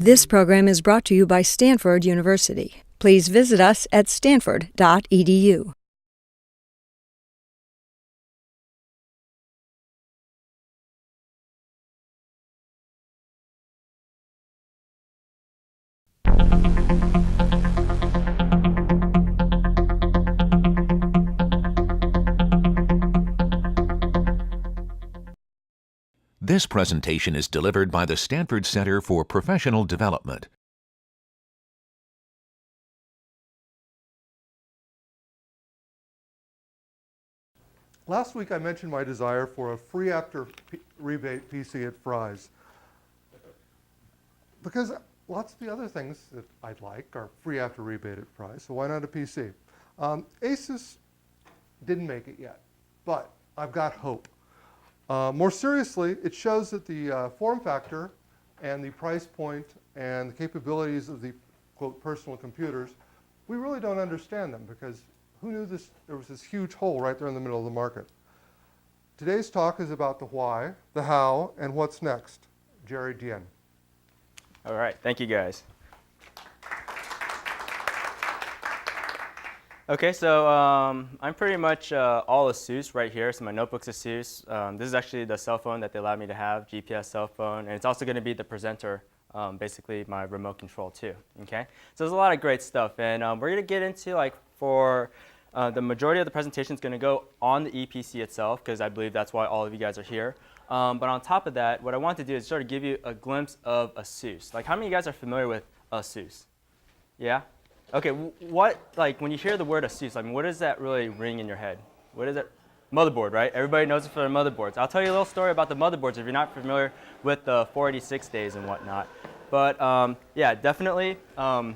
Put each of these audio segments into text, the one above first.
This program is brought to you by Stanford University. Please visit us at stanford.edu. This presentation is delivered by the Stanford Center for Professional Development. Last week I mentioned my desire for a free after rebate PC at Fry's, because lots of the other things that I'd like are free after rebate at Fry's, so why not a PC? ASUS didn't make it yet, but I've got hope. More seriously, it shows that the form factor and the price point and the capabilities of the, quote, personal computers, we really don't understand them, because who knew there was this huge hole right there in the middle of the market. Today's talk is about the why, the how, and what's next. Jerry, Dien. All right, thank you guys. Okay, so I'm pretty much all ASUS right here. So my notebook's ASUS. This is actually the cell phone that they allowed me to have, GPS cell phone, and it's also going to be the presenter, basically my remote control too. Okay, so there's a lot of great stuff, and we're going to get into for the majority of the presentation is going to go on the EPC itself, because I believe that's why all of you guys are here. But on top of that, what I want to do is sort of give you a glimpse of ASUS. Like, how many of you guys are familiar with ASUS? Yeah? Okay, when you hear the word ASUS, I mean, what does that really ring in your head? What is it? Motherboard, right? Everybody knows it for their motherboards. I'll tell you a little story about the motherboards if you're not familiar with the 486 days and whatnot. But yeah, definitely a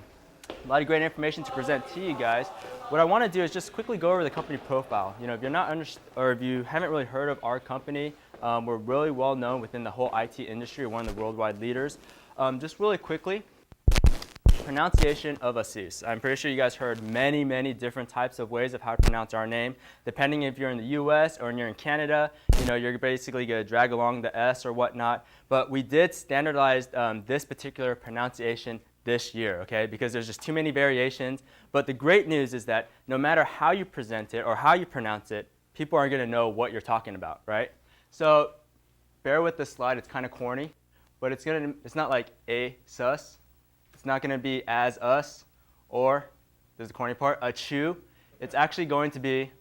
lot of great information to present to you guys. What I want to do is just quickly go over the company profile. You know, if you're not if you haven't really heard of our company, we're really well known within the whole IT industry. We're one of the worldwide leaders. Just really quickly, pronunciation of ASUS. I'm pretty sure you guys heard many, many different types of ways of how to pronounce our name. Depending if you're in the US or you're in Canada, you know, you're basically going to drag along the S or whatnot. But we did standardize this particular pronunciation this year, okay, because there's just too many variations. But the great news is that no matter how you present it or how you pronounce it, people aren't going to know what you're talking about, right? So bear with this slide. It's kind of corny, but it's not like ASUS. It's not going to be as us, or, there's the corny part, a chew. It's actually going to be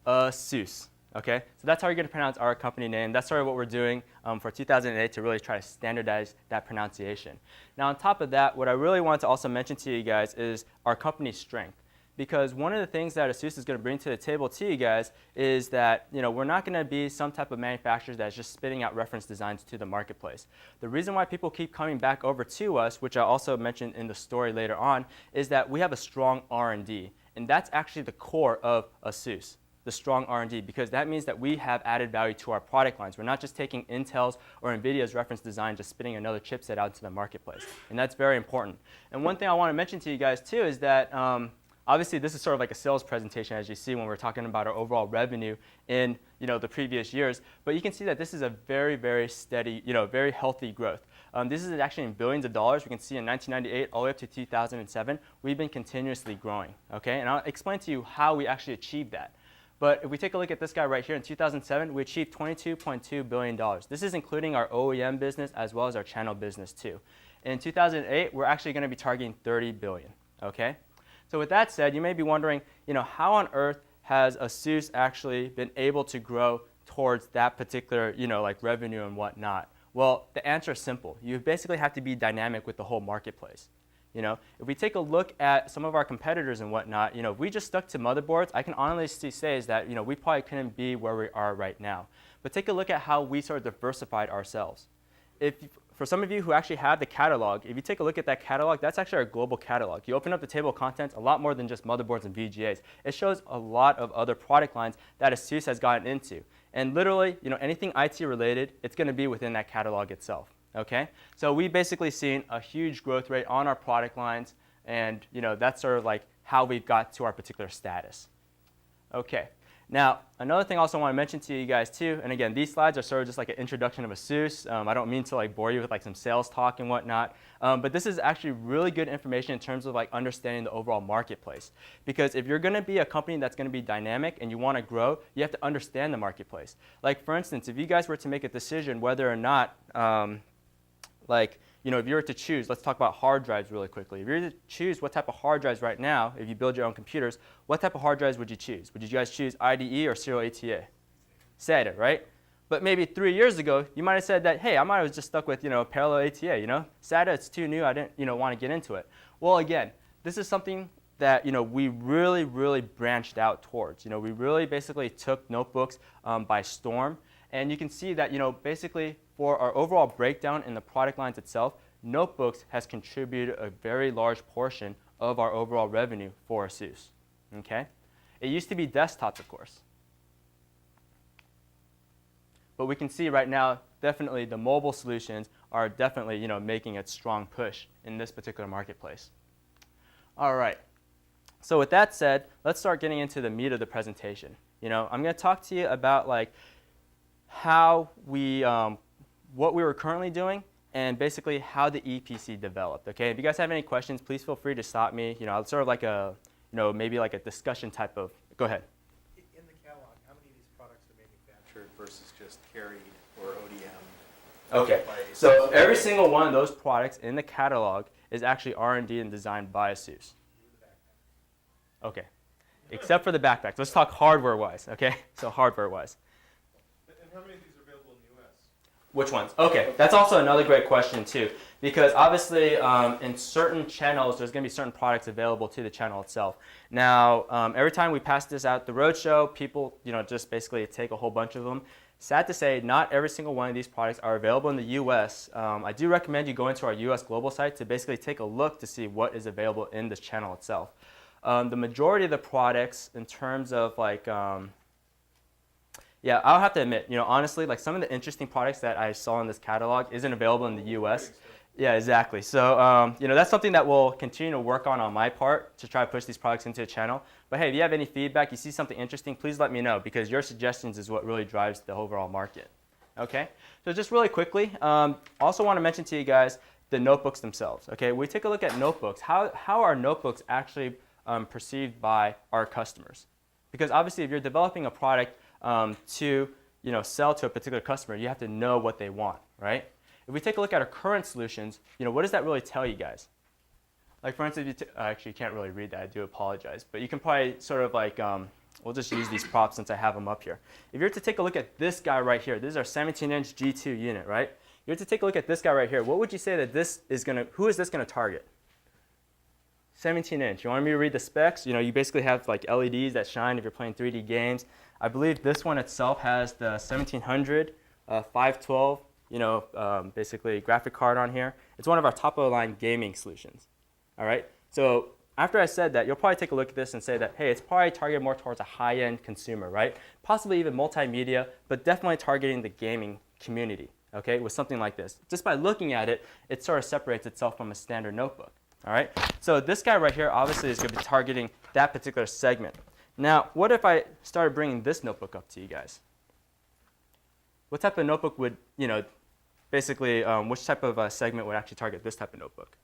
ASUS, okay? So that's how you're going to pronounce our company name. That's sort of what we're doing for 2008 to really try to standardize that pronunciation. Now, on top of that, what I really want to also mention to you guys is our company's strength. Because one of the things that ASUS is going to bring to the table to you guys is that, you know, we're not going to be some type of manufacturer that's just spitting out reference designs to the marketplace. The reason why people keep coming back over to us, which I also mentioned in the story later on, is that we have a strong R&D. And that's actually the core of ASUS, the strong R&D, because that means that we have added value to our product lines. We're not just taking Intel's or NVIDIA's reference design, just spitting another chipset out to the marketplace. And that's very important. And one thing I want to mention to you guys too is that obviously, this is sort of like a sales presentation, as you see when we're talking about our overall revenue in, you know, the previous years. But you can see that this is a very, very steady, you know, very healthy growth. This is actually in billions of dollars. We can see in 1998 all the way up to 2007, we've been continuously growing. Okay, and I'll explain to you how we actually achieved that. But if we take a look at this guy right here, in 2007, we achieved $22.2 billion. This is including our OEM business as well as our channel business too. In 2008, we're actually going to be targeting $30 billion. Okay. So with that said, you may be wondering, you know, how on earth has ASUS actually been able to grow towards that particular, you know, like revenue and whatnot? Well, the answer is simple. You basically have to be dynamic with the whole marketplace. You know, if we take a look at some of our competitors and whatnot, you know, if we just stuck to motherboards, I can honestly say is that, you know, we probably couldn't be where we are right now. But take a look at how we sort of diversified ourselves. For some of you who actually have the catalog, if you take a look at that catalog, that's actually our global catalog. You open up the table of contents, a lot more than just motherboards and VGAs. It shows a lot of other product lines that ASUS has gotten into. And literally, you know, anything IT related, it's going to be within that catalog itself. Okay? So we've basically seen a huge growth rate on our product lines, and you know, that's sort of like how we've got to our particular status. Okay. Now, another thing I also want to mention to you guys too, and again, these slides are sort of just like an introduction of ASUS. I don't mean to like bore you with like some sales talk and whatnot, but this is actually really good information in terms of like understanding the overall marketplace. Because if you're going to be a company that's going to be dynamic and you want to grow, you have to understand the marketplace. Like for instance, if you guys were to make a decision whether or not, if you were to choose, let's talk about hard drives really quickly. If you were to choose what type of hard drives right now, if you build your own computers, what type of hard drives would you choose? Would you guys choose IDE or serial ATA? SATA, right? But maybe 3 years ago, you might have said that, hey, I might have just stuck with, parallel ATA, SATA, it's too new, I didn't, want to get into it. Well, again, this is something that, we really, really branched out towards. We really basically took notebooks by storm. And you can see that, basically for our overall breakdown in the product lines itself, notebooks has contributed a very large portion of our overall revenue for ASUS. Okay? It used to be desktops, of course. But we can see right now, definitely the mobile solutions are definitely, making a strong push in this particular marketplace. All right. So with that said, let's start getting into the meat of the presentation. I'm going to talk to you about how we, what we were currently doing, and basically how the EPC developed. Okay, if you guys have any questions, please feel free to stop me. It's sort of like a, maybe like a discussion type of. Go ahead. In the catalog, how many of these products are manufactured versus just carried or ODM? Okay, so every single one of those products in the catalog is actually R&D and designed by ASUS. Okay, except for the backpacks. Let's talk hardware-wise. Okay, so hardware-wise. How many of these are available in the US? Which ones? Okay, that's also another great question too, because obviously in certain channels there's going to be certain products available to the channel itself. Now, every time we pass this out at the roadshow, people just basically take a whole bunch of them. Sad to say, not every single one of these products are available in the US. I do recommend you go into our US global site to basically take a look to see what is available in this channel itself. The majority of the products in terms of yeah, I'll have to admit, honestly, some of the interesting products that I saw in this catalog isn't available in the US. Yeah, exactly. So, that's something that we'll continue to work on my part to try to push these products into the channel. But hey, if you have any feedback, you see something interesting, please let me know, because your suggestions is what really drives the overall market. Okay? So just really quickly, also want to mention to you guys the notebooks themselves. Okay? We take a look at notebooks. How are notebooks actually perceived by our customers? Because obviously, if you're developing a product to sell to a particular customer, you have to know what they want, right? If we take a look at our current solutions, what does that really tell you guys? Like for instance, I actually can't really read that, I do apologize, but you can probably sort of we'll just use these props since I have them up here. If you were to take a look at this guy right here, this is our 17-inch G2 unit, right? You were to take a look at this guy right here, what would you say that who is this going to target? 17-inch. You want me to read the specs? You basically have LEDs that shine if you're playing 3D games. I believe this one itself has the 1700, 512, basically graphic card on here. It's one of our top-of-the-line gaming solutions. All right. So after I said that, you'll probably take a look at this and say that, hey, it's probably targeted more towards a high-end consumer, right? Possibly even multimedia, but definitely targeting the gaming community. Okay, with something like this. Just by looking at it, it sort of separates itself from a standard notebook. All right. So this guy right here obviously is going to be targeting that particular segment. Now, what if I started bringing this notebook up to you guys? What type of notebook would, basically, which type of segment would actually target this type of notebook?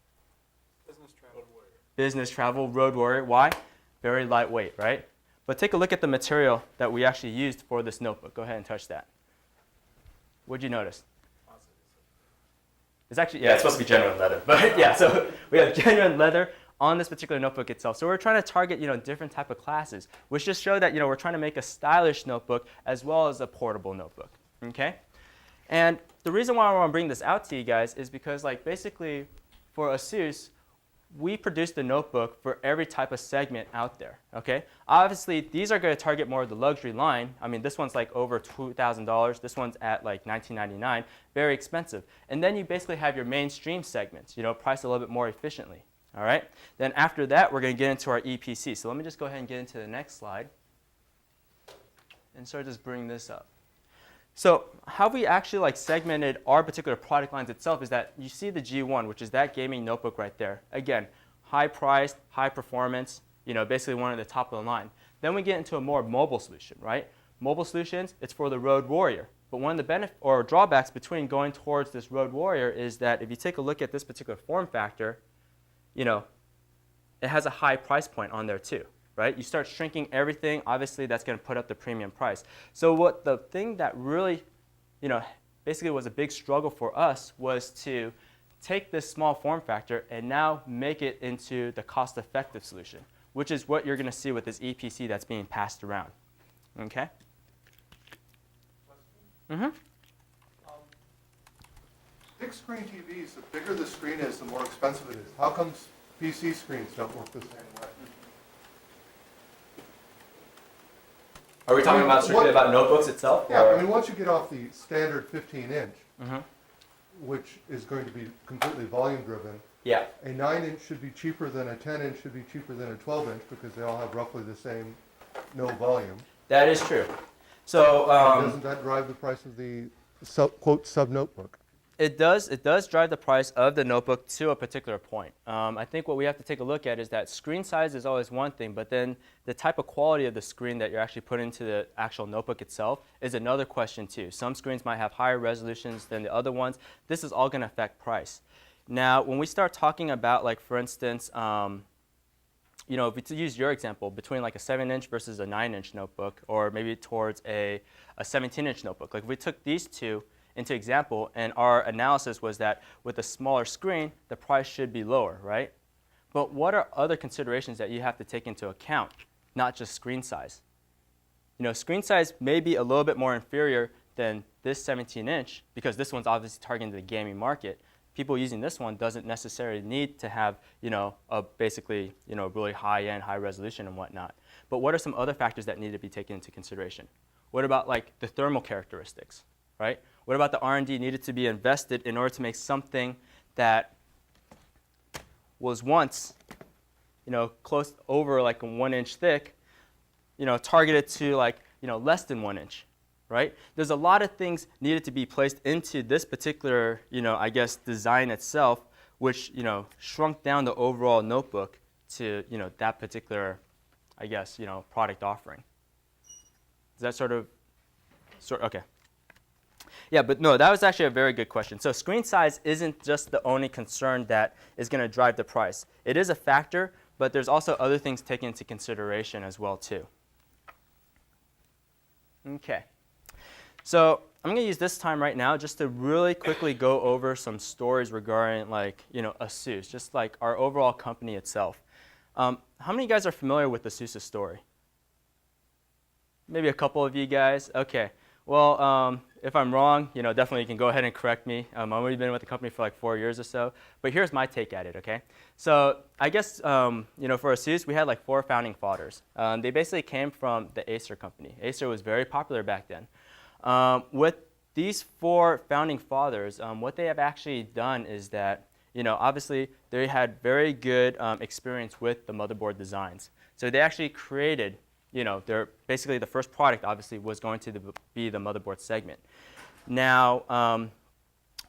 Business travel warrior. Business travel, road warrior. Why? Very lightweight, right? But take a look at the material that we actually used for this notebook. Go ahead and touch that. What'd you notice? It's actually, yeah, it's supposed to be genuine leather. But yeah, so we have genuine leather on this particular notebook itself. So we're trying to target, different type of classes, which just show that, we're trying to make a stylish notebook as well as a portable notebook, okay? And the reason why I want to bring this out to you guys is because, basically, for ASUS, we produce the notebook for every type of segment out there, okay? Obviously, these are going to target more of the luxury line. I mean, this one's over $2,000. This one's at $19.99, very expensive. And then you basically have your mainstream segments, priced a little bit more efficiently. All right. Then after that, we're going to get into our EPC. So let me just go ahead and get into the next slide and sort of just bring this up. So how we actually segmented our particular product lines itself is that you see the G1, which is that gaming notebook right there. Again, high priced, high performance, basically one of the top of the line. Then we get into a more mobile solution, right? Mobile solutions, it's for the road warrior. But one of the benefits or drawbacks between going towards this road warrior is that if you take a look at this particular form factor, you know, it has a high price point on there too, right? You start shrinking everything, obviously that's going to put up the premium price. So what the thing that really, you know, basically was a big struggle for us was to take this small form factor and now make it into the cost-effective solution, which is what you're going to see with this EPC that's being passed around. Okay? Mm-hmm. Big screen TVs, the bigger the screen is, the more expensive it is. How comes PC screens don't work the same way? Are we talking about strictly about notebooks itself? Yeah, or? I mean, once you get off the standard 15-inch, Mm-hmm. which is going to be completely volume-driven, Yeah. a 9-inch should be cheaper than a 10-inch, should be cheaper than a 12-inch, because they all have roughly the same no volume. That is true. So Doesn't that drive the price of the quote sub-notebook? it does drive the price of the notebook to a particular point. I think what we have to take a look at is that screen size is always one thing, but then the type of quality of the screen that you're actually putting into the actual notebook itself is another question too. Some screens might have higher resolutions than the other ones. This is all going to affect price. Now, when we start talking about, like, for instance, you know, if we use your example, between like a 7-inch versus a 9-inch notebook, or maybe towards a 17-inch notebook, like if we took these two into example, and our analysis was that with a smaller screen, the price should be lower, right? But what are other considerations that you have to take into account, not just screen size? You know, screen size may be a little bit more inferior than this 17-inch, because this one's obviously targeting the gaming market. People using this one doesn't necessarily need to have, you know, a basically, you know, really high-end, high resolution and whatnot. But what are some other factors that need to be taken into consideration? What about, like, the thermal characteristics, right? What about the R&D needed to be invested in order to make something that was once, you know, close over like a 1-inch thick, you know, targeted to, like, you know, less than 1 inch, right? There's a lot of things needed to be placed into this particular, you know, I guess, design itself, which, you know, shrunk down the overall notebook to, you know, that particular, I guess, you know, product offering. Is that sort of, okay. Yeah, but no, that was actually a very good question. So screen size isn't just the only concern that is going to drive the price. It is a factor, but there's also other things taken into consideration as well too. Okay. So I'm going to use this time right now just to really quickly go over some stories regarding, like, you know, ASUS, just like our overall company itself. How many of you guys are familiar with ASUS's story? Maybe a couple of you guys. Okay. Well, if I'm wrong, you know, definitely you can go ahead and correct me. I've only been with the company for like 4 years or so. But here's my take at it, okay? So I guess, you know, for ASUS, we had like 4 founding fathers. They basically came from the Acer company. Acer was very popular back then. With these 4 founding fathers, what they have actually done is that, you know, obviously they had very good experience with the motherboard designs. So they actually created, you know, basically the first product obviously was going to be the motherboard segment. Now,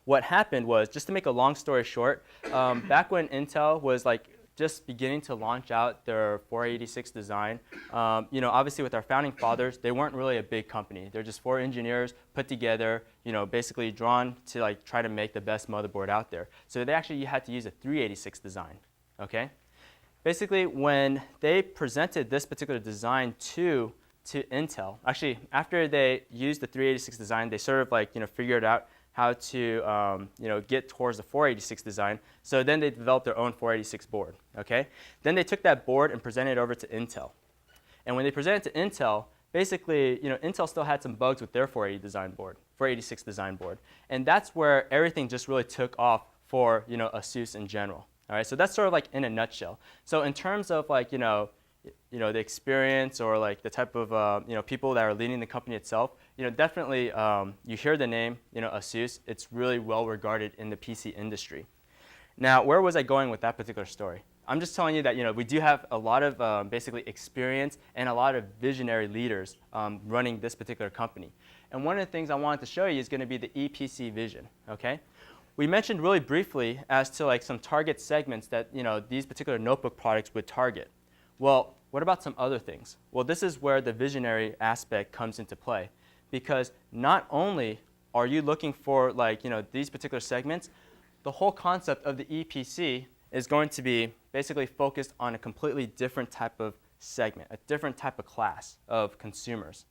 what happened was, just to make a long story short, back when Intel was like just beginning to launch out their 486 design, you know, obviously with our founding fathers, they weren't really a big company. They're just 4 engineers put together, you know, basically drawn to like try to make the best motherboard out there. So they actually had to use a 386 design, okay? Basically, when they presented this particular design to Intel, actually, after they used the 386 design, they sort of like, you know, figured out how to, you know, get towards the 486 design. So then they developed their own 486 board, okay? Then they took that board and presented it over to Intel. And when they presented it to Intel, basically, you know, Intel still had some bugs with their 486 design board. And that's where everything just really took off for, you know, ASUS in general. All right, so that's sort of like in a nutshell. So in terms of like, you know, the experience or like the type of, you know, people that are leading the company itself, you know, definitely you hear the name, you know, ASUS, it's really well regarded in the PC industry. Now, where was I going with that particular story? I'm just telling you that, you know, we do have a lot of basically experience and a lot of visionary leaders running this particular company. And one of the things I wanted to show you is going to be the EPC Vision, okay? We mentioned really briefly as to like some target segments that, you know, these particular notebook products would target. Well, what about some other things? Well, this is where the visionary aspect comes into play, because not only are you looking for these particular segments, the whole concept of the EPC is going to be basically focused on a completely different type of segment, a different type of class of consumers.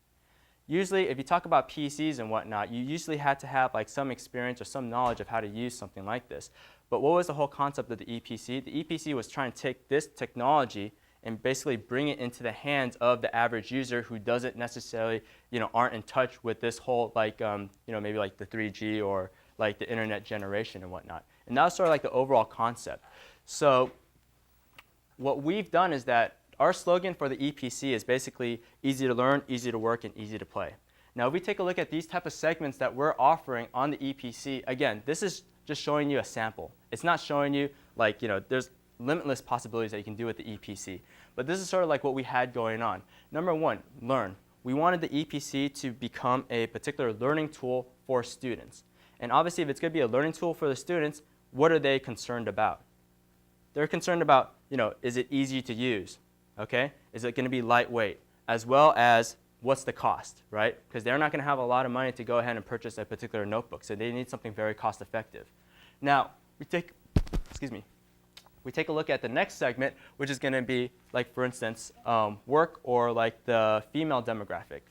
Usually, if you talk about PCs and whatnot, you usually had to have some experience or some knowledge of how to use something like this. But what was the whole concept of the EPC? The EPC was trying to take this technology and basically bring it into the hands of the average user who doesn't necessarily, aren't in touch with this whole maybe the 3G or the internet generation and whatnot. And that was sort of the overall concept. So what we've done is that our slogan for the EPC is basically easy to learn, easy to work, and easy to play. Now, if we take a look at these type of segments that we're offering on the EPC, again, this is just showing you a sample. It's not showing you there's limitless possibilities that you can do with the EPC. But this is sort of what we had going on. Number one, learn. We wanted the EPC to become a particular learning tool for students. And obviously, if it's going to be a learning tool for the students, what are they concerned about? They're concerned about, is it easy to use? Okay? Is it going to be lightweight? As well as what's the cost, right? Because they're not going to have a lot of money to go ahead and purchase a particular notebook, so they need something very cost effective. Now, we take a look at the next segment, which is going to be, for instance, work or the female demographic.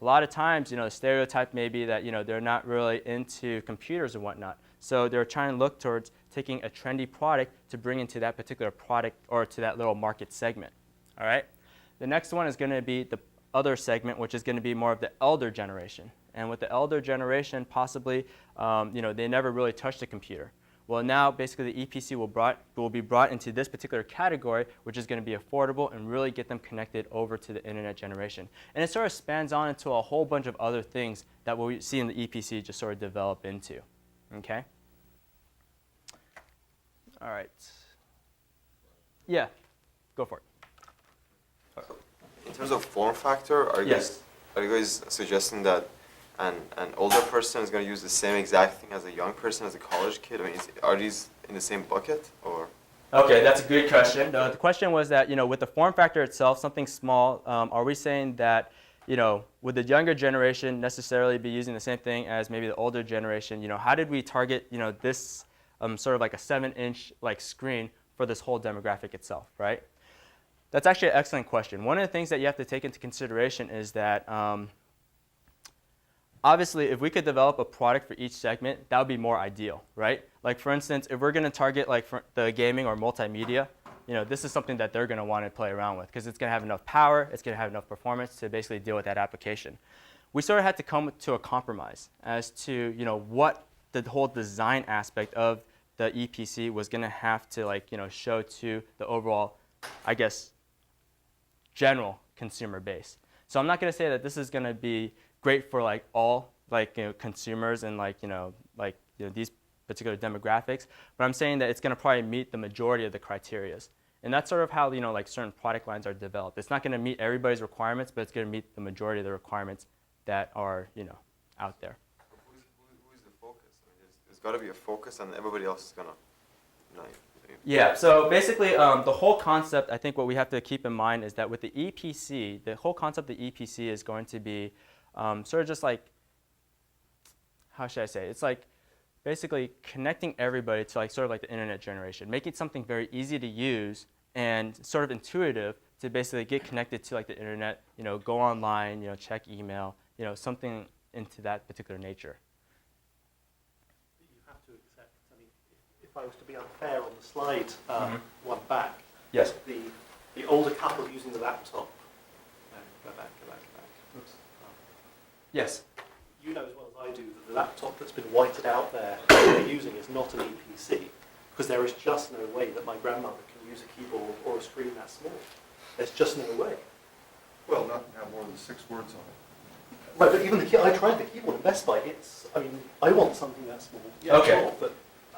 A lot of times, the stereotype may be that, they're not really into computers and whatnot. So they're trying to look towards taking a trendy product to bring into that particular product or to that little market segment. All right? The next one is going to be the other segment, which is going to be more of the elder generation. And with the elder generation, possibly, they never really touched a computer. Well, now basically the EPC will be brought into this particular category, which is going to be affordable and really get them connected over to the internet generation. And it sort of spans on into a whole bunch of other things that we see in the EPC just sort of develop into. Okay? All right. Yeah, go for it. In terms of form factor, are you guys suggesting that an older person is going to use the same exact thing as a young person, as a college kid? I mean, are these in the same bucket, or? Okay, that's a good question. The question was that, with the form factor itself, something small, are we saying that, would the younger generation necessarily be using the same thing as maybe the older generation? How did we target, this sort of a 7-inch screen for this whole demographic itself, right? That's actually an excellent question. One of the things that you have to take into consideration is that obviously, if we could develop a product for each segment, that would be more ideal, right? For instance, if we're going to target for the gaming or multimedia, this is something that they're going to want to play around with because it's going to have enough power, it's going to have enough performance to basically deal with that application. We sort of had to come to a compromise as to what the whole design aspect of the EPC was going to have to show to the overall, I guess, general consumer base. So I'm not going to say that this is going to be great for all consumers and these particular demographics, but I'm saying that it's going to probably meet the majority of the criterias. And that's sort of how certain product lines are developed. It's not going to meet everybody's requirements, but it's going to meet the majority of the requirements that are out there. Who is the focus? I mean, there's got to be a focus, and everybody else is going to. Yeah, so basically the whole concept, I think what we have to keep in mind is that with the EPC, the whole concept of the EPC is going to be sort of just how should I say? It's basically connecting everybody to sort of the internet generation, making something very easy to use and sort of intuitive to basically get connected to the internet, go online, check email, something into that particular nature. You have to accept, I mean, if I was to be unfair on the slide, one back, yes, the older couple using the laptop. No, go back. Oops. Yes. You know as well as I do that the laptop that's been whited out there that they're using is not an EPC, because there is just no way that my grandmother can use a keyboard or a screen that small. There's just no way. Well, not have more than 6 words on it. Right, but even I tried the keyboard in Best Buy. I want something that small. Yeah, okay. Sure, but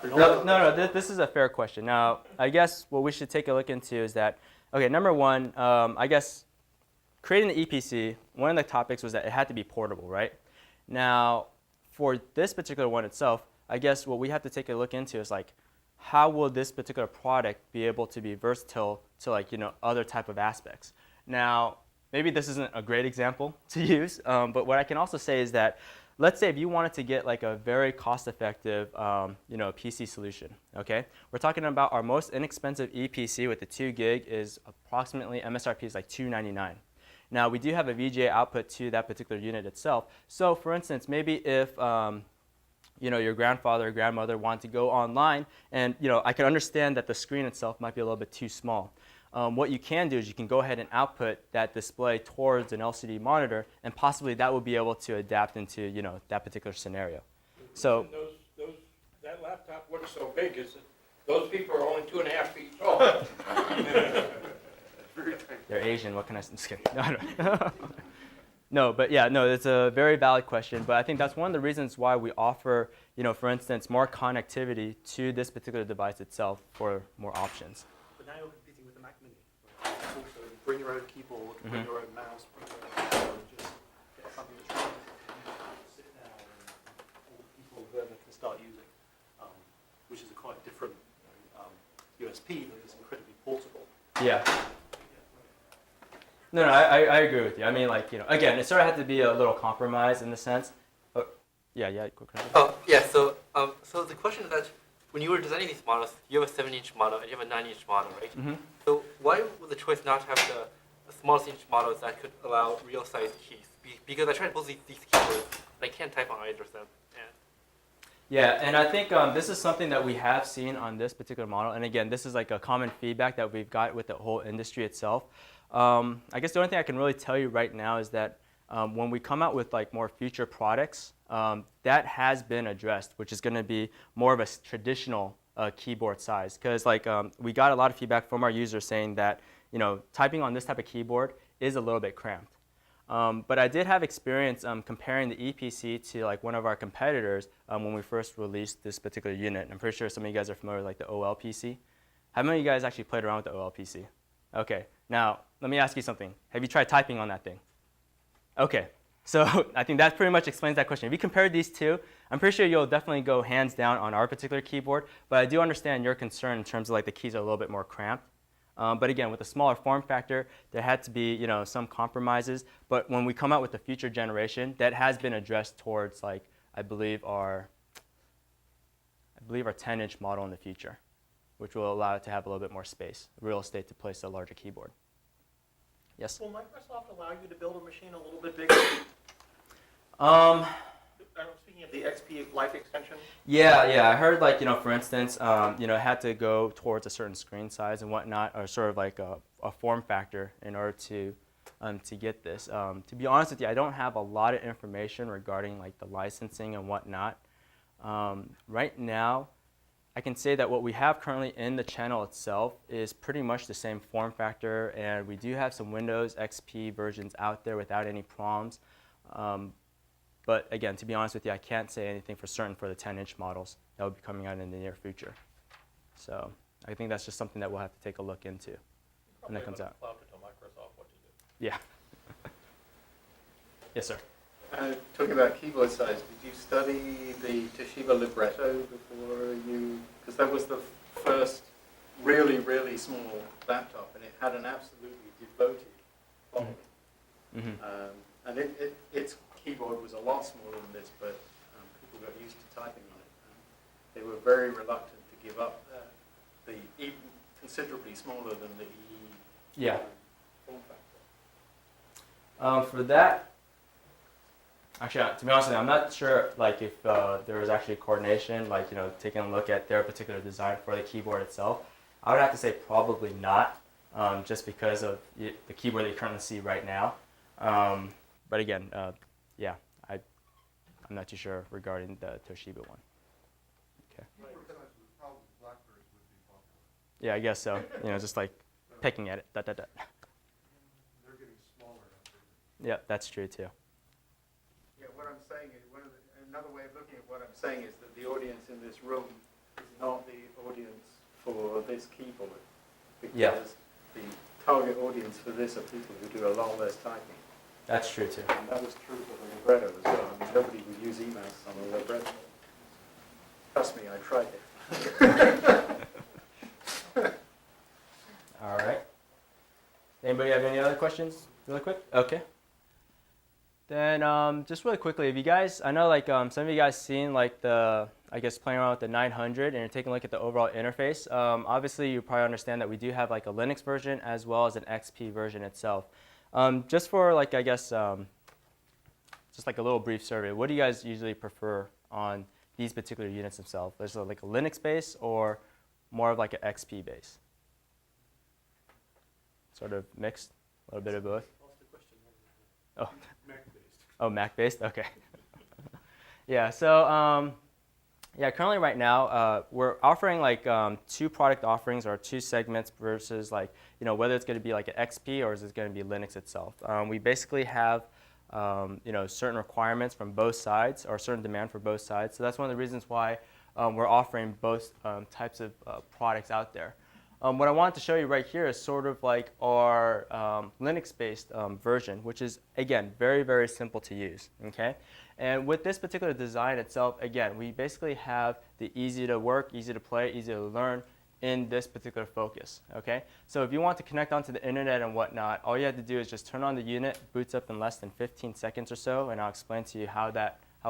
No, this is a fair question. Now, I guess what we should take a look into is that, okay, number one, I guess creating the EPC, one of the topics was that it had to be portable, right? Now, for this particular one itself, I guess what we have to take a look into is how will this particular product be able to be versatile to other type of aspects? Now, maybe this isn't a great example to use, but what I can also say is that, let's say if you wanted to get like a very cost-effective, PC solution, okay? We're talking about our most inexpensive EPC with the 2 gig is approximately, MSRP is like $299. Now, we do have a VGA output to that particular unit itself. So, for instance, maybe if your grandfather or grandmother want to go online, and I can understand that the screen itself might be a little bit too small. What you can do is you can go ahead and output that display towards an LCD monitor, and possibly that will be able to adapt into that particular scenario. So that laptop looks so big is that those people are only 2.5 feet tall. They're Asian. What can I say? Just kidding. No, but yeah, no, it's a very valid question. But I think that's one of the reasons why we offer, for instance, more connectivity to this particular device itself for more options. But now you're competing with the Mac Mini. Also, bring your own keyboard, bring your own mouse, bring your own keyboard, and just get something that's really sit down and all the people whoever can start using, which is a quite different USP, but it's incredibly portable. Yeah. No, I agree with you. I mean, again, it sort of had to be a little compromise in the sense. Oh, yeah, quick question. Oh, yeah. So the question is that when you were designing these models, you have a 7-inch model and you have a 9-inch model, right? Mm-hmm. So why would the choice not have the smallest inch models that could allow real-sized keys? Because I tried both these keyboards, and I can't type on either of them. Yeah, and I think this is something that we have seen on this particular model. And again, this is like a common feedback that we've got with the whole industry itself. I guess the only thing I can really tell you right now is that when we come out with more future products, that has been addressed, which is going to be more of a traditional keyboard size. Because we got a lot of feedback from our users saying that typing on this type of keyboard is a little bit cramped. But I did have experience comparing the EPC to one of our competitors when we first released this particular unit. I'm pretty sure some of you guys are familiar with the OL PC. How many of you guys actually played around with the OL PC? Okay, now let me ask you something. Have you tried typing on that thing? Okay, so I think that pretty much explains that question. If you compare these two, I'm pretty sure you'll definitely go hands down on our particular keyboard, but I do understand your concern in terms of the keys are a little bit more cramped. But again, with a smaller form factor, there had to be some compromises. But when we come out with the future generation, that has been addressed towards I believe our 10-inch model in the future, which will allow it to have a little bit more space, real estate to place a larger keyboard. Yes? Will Microsoft allow you to build a machine a little bit bigger? Speaking of the XP Life extension. Yeah. I heard for instance, it had to go towards a certain screen size and whatnot, or sort of a form factor in order to get this. To be honest with you, I don't have a lot of information regarding the licensing and whatnot. Right now, I can say that what we have currently in the channel itself is pretty much the same form factor, and we do have some Windows XP versions out there without any problems. But again, to be honest with you, I can't say anything for certain for the 10-inch models that will be coming out in the near future. So I think that's just something that we'll have to take a look into when that comes out. Cloud to tell Microsoft what to do. Yeah. Yes, sir. Talking about keyboard size, did you study the Toshiba Libretto before you? Because that was the first really, really small laptop, and it had an absolutely devoted following. Mm-hmm. And its keyboard was a lot smaller than this, but people got used to typing on it. They were very reluctant to give up the even considerably smaller than the Eee form factor. For that, actually, to be honest with you, I'm not sure if there was actually coordination, taking a look at their particular design for the keyboard itself. I would have to say probably not, just because of the keyboard that you currently see right now. But again, yeah, I'm not too sure regarding the Toshiba one. Okay. Yeah, I guess so. Just picking at it. They're getting smaller. Yeah, that's true too. Yeah, what I'm saying is, another way of looking at what I'm saying is that the audience in this room is not the audience for this keyboard, because the target audience for this are people who do a lot less typing. That's true too. And that was true for the libretto as well. I mean, nobody would use emails on a libretto. Trust me, I tried it. All right. Anybody have any other questions really quick? Okay. Then just really quickly, if you guys, I know like some of you guys seen like the, I guess playing around with the 900 and you're taking a look at the overall interface, obviously you probably understand that we do have like a Linux version as well as an XP version itself. Just for like, I guess, just like a little brief survey, what do you guys usually prefer on these particular units themselves? There's like a Linux base or more of like an XP base? Sort of mixed, a little bit of both? Oh. Oh, Mac-based? Okay. Yeah, so yeah, currently right now, we're offering like 2 product offerings or 2 segments versus like, you know, whether it's going to be like an XP or is it going to be Linux itself. We basically have, you know, certain requirements from both sides or certain demand for both sides. So that's one of the reasons why we're offering both types of products out there. What I wanted to show you right here is sort of like our Linux-based version, which is, again, very, very simple to use, okay? And with this particular design itself, again, we basically have the easy to work, easy to play, easy to learn in this particular focus, okay? So if you want to connect onto the internet and whatnot, all you have to do is just turn on the unit, boots up in less than 15 seconds or so, and I'll explain to you how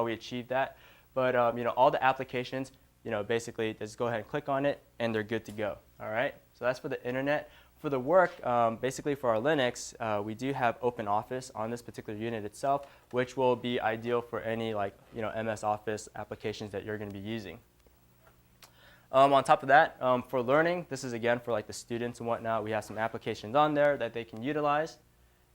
we achieve that. But you know, all the applications, you know, basically just go ahead and click on it and they're good to go, all right? So that's for the internet. For the work, basically for our Linux, we do have OpenOffice on this particular unit itself, which will be ideal for any like, you know, MS Office applications that you're going to be using. On top of that, for learning, this is again for like the students and whatnot. We have some applications on there that they can utilize.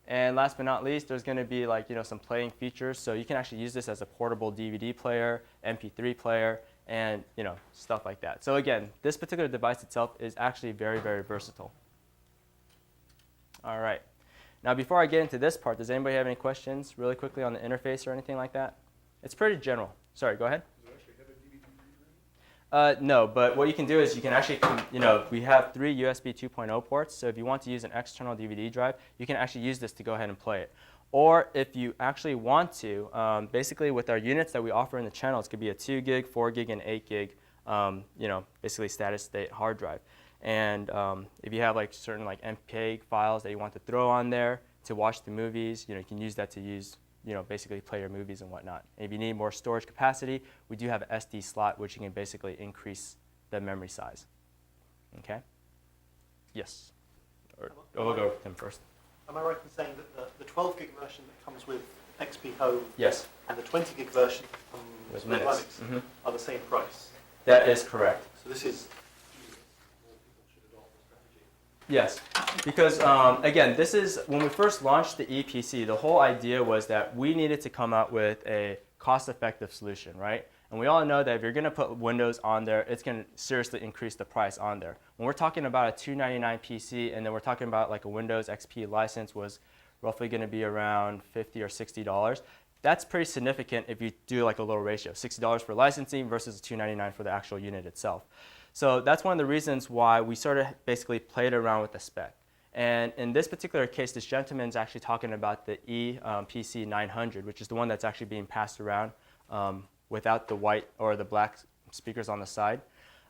And last but not least, there's going to be like, you know, some playing features. So you can actually use this as a portable DVD player, MP3 player, and you know, stuff like that. So again, this particular device itself is actually very, very versatile. All right. Now before I get into this part, does anybody have any questions really quickly on the interface or anything like that? It's pretty general. Sorry, go ahead. Does it actually have a DVD reader? No, but what you can do is you can actually, you know, we have 3 USB 2.0 ports. So if you want to use an external DVD drive, you can actually use this to go ahead and play it. Or if you actually want to, basically with our units that we offer in the channel, it could be a 2 gig, 4 gig, and 8 gig, you know, basically status state hard drive. And if you have like certain like MPEG files that you want to throw on there to watch the movies, you know, you can use that to use, you know, basically play your movies and whatnot. And if you need more storage capacity, we do have an SD slot, which you can basically increase the memory size. Okay? Yes. Or we'll go with Tim first. Am I right in saying that the 12 gig version that comes with XP Home Yes. and the 20 gig version that With comes with Linux. Linux are the same price? That is correct. So this is Yes, because again, this is when we first launched the EPC, the whole idea was that we needed to come out with a cost-effective solution, right? And we all know that if you're going to put Windows on there, it's going to seriously increase the price on there. When we're talking about a $299 PC, and then we're talking about like a Windows XP license was roughly going to be around $50 or $60. That's pretty significant if you do like a little ratio, $60 for licensing versus $299 for the actual unit itself. So that's one of the reasons why we sort of basically played around with the spec. And in this particular case, this gentleman's actually talking about the Eee PC 900, which is the one that's actually being passed around without the white or the black speakers on the side.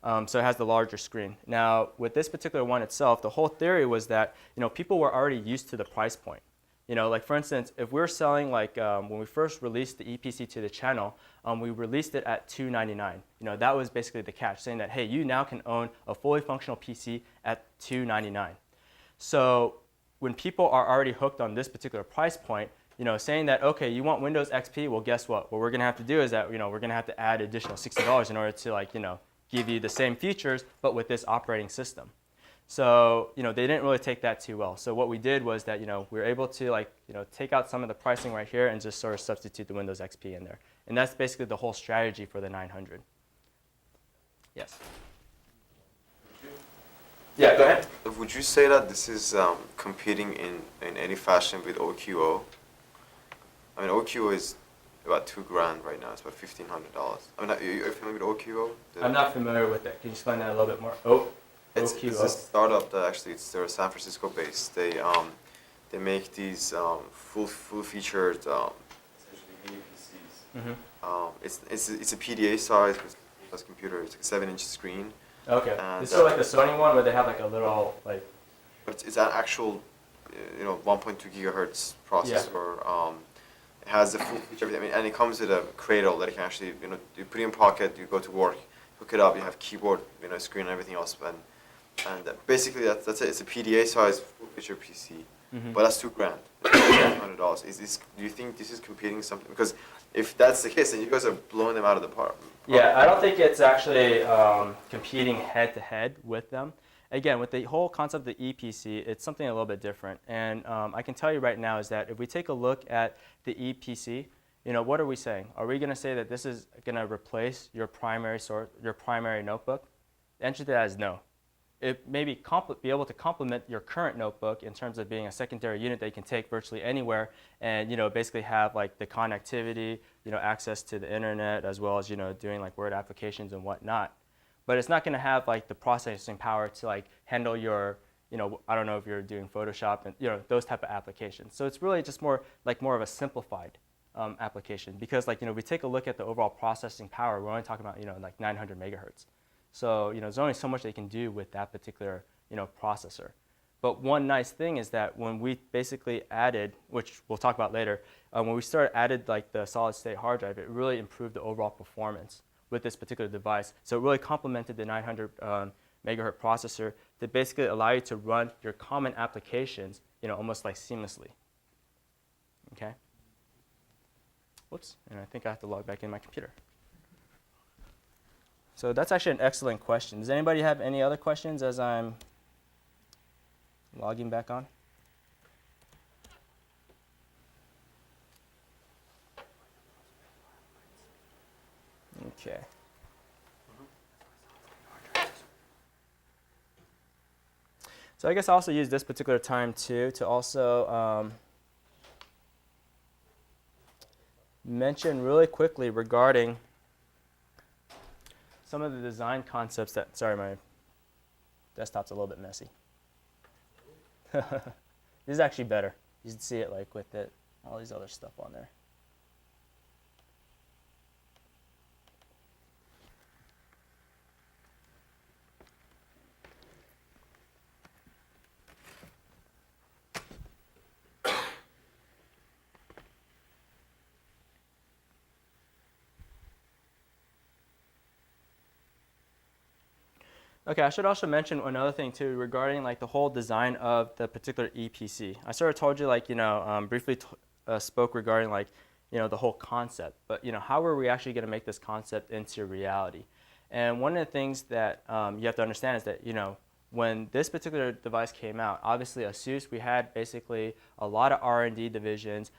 So it has the larger screen. Now, with this particular one itself, the whole theory was that, you know, people were already used to the price point. You know, like for instance, if we're selling like when we first released the EPC to the channel, we released it at $299. You know, that was basically the catch, saying that hey, you now can own a fully functional PC at $299. So when people are already hooked on this particular price point, you know, saying that okay, you want Windows XP, well, guess what? What we're going to have to do is that you know we're going to have to add additional $60 in order to like you know give you the same features, but with this operating system. So, you know, they didn't really take that too well. So what we did was that, you know, we were able to like, you know, take out some of the pricing right here and just sort of substitute the Windows XP in there. And that's basically the whole strategy for the 900. Yes. Yeah, go ahead. Would you say that this is competing in any fashion with OQO? I mean, OQO is about $2,000 right now. It's about $1,500. I mean, are you familiar with OQO? I'm not familiar with it. Can you explain that a little bit more? Oh. It's a startup that actually they're San Francisco based. They make these full featured essentially mini PCs. Mm-hmm. It's a PDA size plus computer. It's like a 7-inch screen. Okay. And, This is like the Sony one where they have like a little like. But it's an actual 1.2 gigahertz processor. It has the full feature, everything. I mean, and it comes with a cradle that you can actually, you put it in pocket, you go to work, hook it up, you have keyboard, screen and everything else. And basically that's it. It's a PDA size full feature PC, but that's $2,000. $200. Do you think this is competing something? Because if that's the case, then you guys are blowing them out of the park. Yeah, I don't think it's actually competing head to head with them. Again, with the whole concept of the EPC, it's something a little bit different. And I can tell you right now is that if we take a look at the EPC, what are we saying? Are we going to say that this is going to replace your primary notebook? The answer to that is no. It may be able to complement your current notebook in terms of being a secondary unit that you can take virtually anywhere and basically have like the connectivity, access to the internet as well as doing like Word applications and whatnot. But it's not going to have like the processing power to like handle your, I don't know if you're doing Photoshop and those type of applications. So it's really just more of a simplified application because like if we take a look at the overall processing power, we're only talking about like 900 megahertz. So there's only so much they can do with that particular processor. But one nice thing is that when we basically added, which we'll talk about later, when we added like the solid state hard drive, it really improved the overall performance with this particular device. So it really complemented the 900 megahertz processor to basically allow you to run your common applications, almost like seamlessly. Okay. Whoops, and I think I have to log back in my computer. So that's actually an excellent question. Does anybody have any other questions as I'm logging back on? Okay. So I guess I'll also use this particular time too to also mention really quickly regarding some of the design concepts that, sorry, my desktop's a little bit messy. This is actually better. You can see it like with all these other stuff on there. Okay, I should also mention another thing too regarding like the whole design of the particular EPC. I sort of told you like briefly spoke regarding like the whole concept, but how are we actually going to make this concept into reality? And one of the things that you have to understand is that when this particular device came out, obviously ASUS, we had basically a lot of R&D divisions,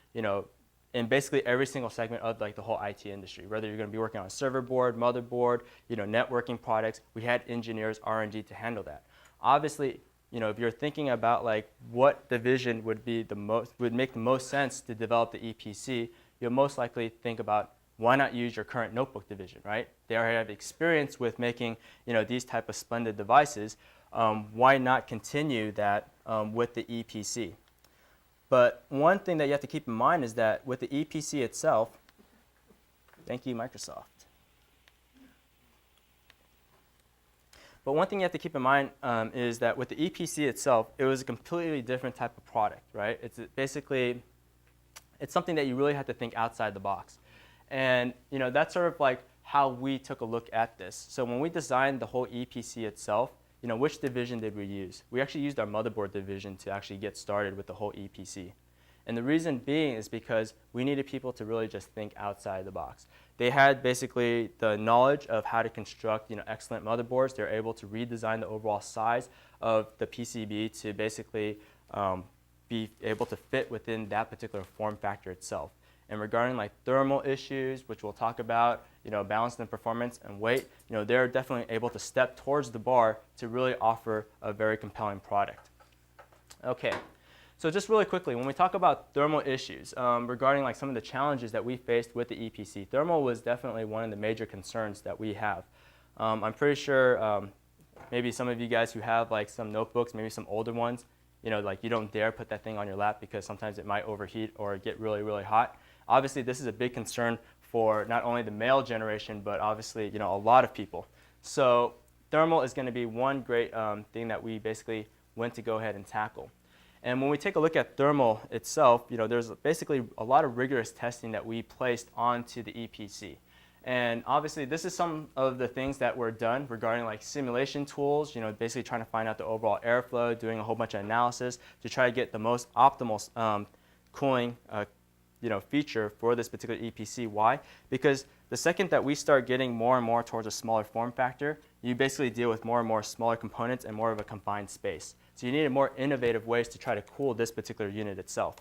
in basically every single segment of like the whole IT industry, whether you're going to be working on a server board, motherboard, networking products, we had engineers, R&D to handle that. Obviously, if you're thinking about like what division would make the most sense to develop the EPC, you'll most likely think about why not use your current notebook division, right? They already have experience with making these type of splendid devices. Why not continue that with the EPC? But one thing that you have to keep in mind is that with the EPC itself, thank you, Microsoft. But one thing you have to keep in mind is that with the EPC itself, it was a completely different type of product, right? It's something that you really have to think outside the box. And that's sort of like how we took a look at this. So when we designed the whole EPC itself, which division did we use? We actually used our motherboard division to actually get started with the whole EPC. And the reason being is because we needed people to really just think outside the box. They had basically the knowledge of how to construct excellent motherboards. They're able to redesign the overall size of the PCB to basically be able to fit within that particular form factor itself. And regarding like thermal issues, which we'll talk about, balance in performance and weight, they're definitely able to step towards the bar to really offer a very compelling product. Okay, so just really quickly, when we talk about thermal issues, regarding like some of the challenges that we faced with the EPC, thermal was definitely one of the major concerns that we have. I'm pretty sure maybe some of you guys who have like some notebooks, maybe some older ones, like you don't dare put that thing on your lap because sometimes it might overheat or get really, really hot. Obviously, this is a big concern for not only the male generation, but obviously, a lot of people. So thermal is going to be one great thing that we basically went to go ahead and tackle. And when we take a look at thermal itself, there's basically a lot of rigorous testing that we placed onto the EPC. And obviously, this is some of the things that were done regarding like simulation tools, basically trying to find out the overall airflow, doing a whole bunch of analysis to try to get the most optimal cooling feature for this particular EPC. Why? Because the second that we start getting more and more towards a smaller form factor, you basically deal with more and more smaller components and more of a confined space. So you needed more innovative ways to try to cool this particular unit itself.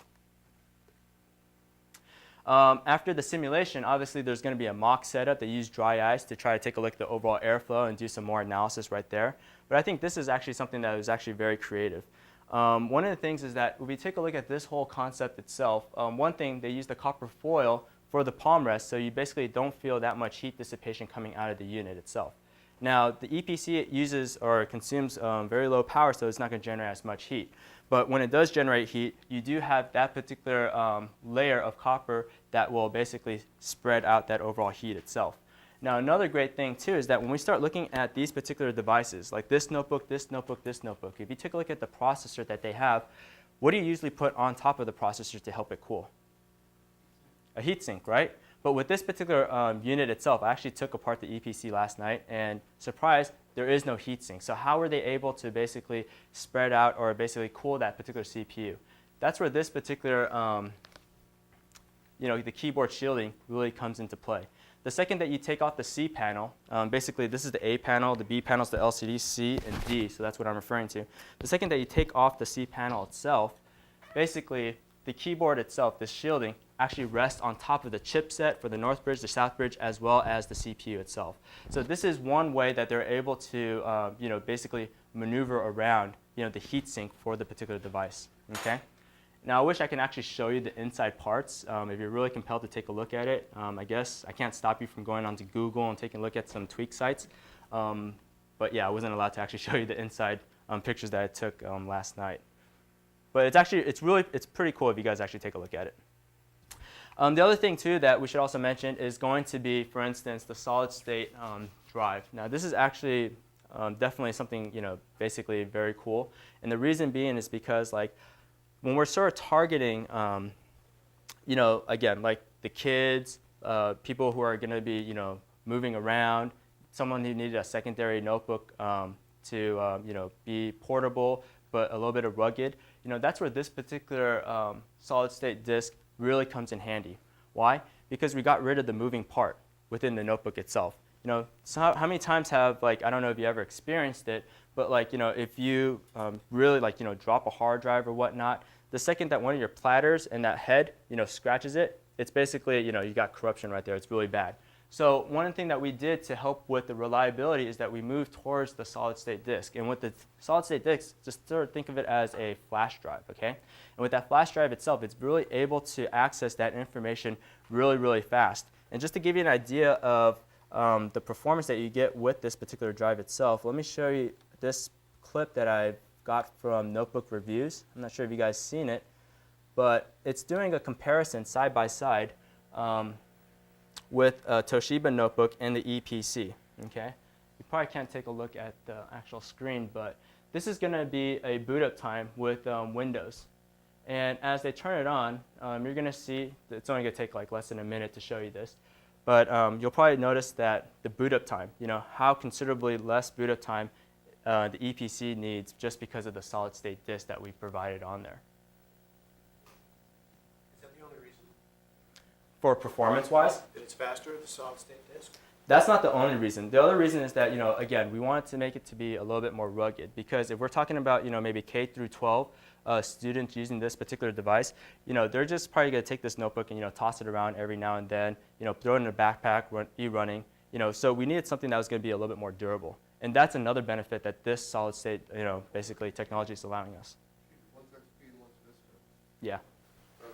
After the simulation, obviously there's going to be a mock setup. They use dry ice to try to take a look at the overall airflow and do some more analysis right there. But I think this is actually something that was actually very creative. One of the things is that when we take a look at this whole concept itself, one thing, they use the copper foil for the palm rest, so you basically don't feel that much heat dissipation coming out of the unit itself. Now, the EPC uses or consumes very low power, so it's not going to generate as much heat. But when it does generate heat, you do have that particular layer of copper that will basically spread out that overall heat itself. Now, another great thing, too, is that when we start looking at these particular devices, like this notebook, this notebook, this notebook, if you take a look at the processor that they have, what do you usually put on top of the processor to help it cool? A heatsink, right? But with this particular unit itself, I actually took apart the EPC last night, and surprise, there is no heatsink. So how were they able to basically spread out or basically cool that particular CPU? That's where this particular, the keyboard shielding really comes into play. The second that you take off the C panel, basically this is the A panel, the B panel is the LCD, C, and D, so that's what I'm referring to. The second that you take off the C panel itself, basically the keyboard itself, this shielding, actually rests on top of the chipset for the North Bridge, the South Bridge, as well as the CPU itself. So this is one way that they're able to basically maneuver around the heatsink for the particular device. Okay? Now I wish I can actually show you the inside parts. If you're really compelled to take a look at it, I guess I can't stop you from going onto Google and taking a look at some tweak sites. But yeah, I wasn't allowed to actually show you the inside pictures that I took last night. But it's pretty cool if you guys actually take a look at it. The other thing too that we should also mention is going to be, for instance, the solid state drive. Now this is actually definitely something basically very cool, and the reason being is because when we're sort of targeting, again, like the kids, people who are going to be, moving around, someone who needed a secondary notebook to, be portable but a little bit of rugged, that's where this particular solid-state disk really comes in handy. Why? Because we got rid of the moving part within the notebook itself. So how many times have, I don't know if you ever experienced it, but if you really drop a hard drive or whatnot, the second that one of your platters and that head, scratches it, it's basically, you got corruption right there. It's really bad. So one thing that we did to help with the reliability is that we moved towards the solid-state disk. And with the solid-state disk, just sort of think of it as a flash drive, okay? And with that flash drive itself, it's really able to access that information really, really fast. And just to give you an idea of the performance that you get with this particular drive itself, let me show you this clip that I got from Notebook Reviews. I'm not sure if you guys seen it, but it's doing a comparison side by side with a Toshiba notebook and the EPC. Okay, you probably can't take a look at the actual screen, but this is going to be a boot up time with Windows. And as they turn it on, you're going to see that it's only going to take less than a minute to show you this. But you'll probably notice that the boot up time, how considerably less boot up time the EPC needs just because of the solid state disk that we provided on there. Is that the only reason? For performance-wise? That it's faster, the solid-state disk? That's not the only reason. The other reason is that, again, we wanted to make it to be a little bit more rugged, because if we're talking about, maybe K through 12 students using this particular device, they're just probably going to take this notebook and, toss it around every now and then, throw it in a backpack, be running, so we needed something that was going to be a little bit more durable. And that's another benefit that this solid state, basically technology is allowing us. One's XP, one's Vista. Yeah.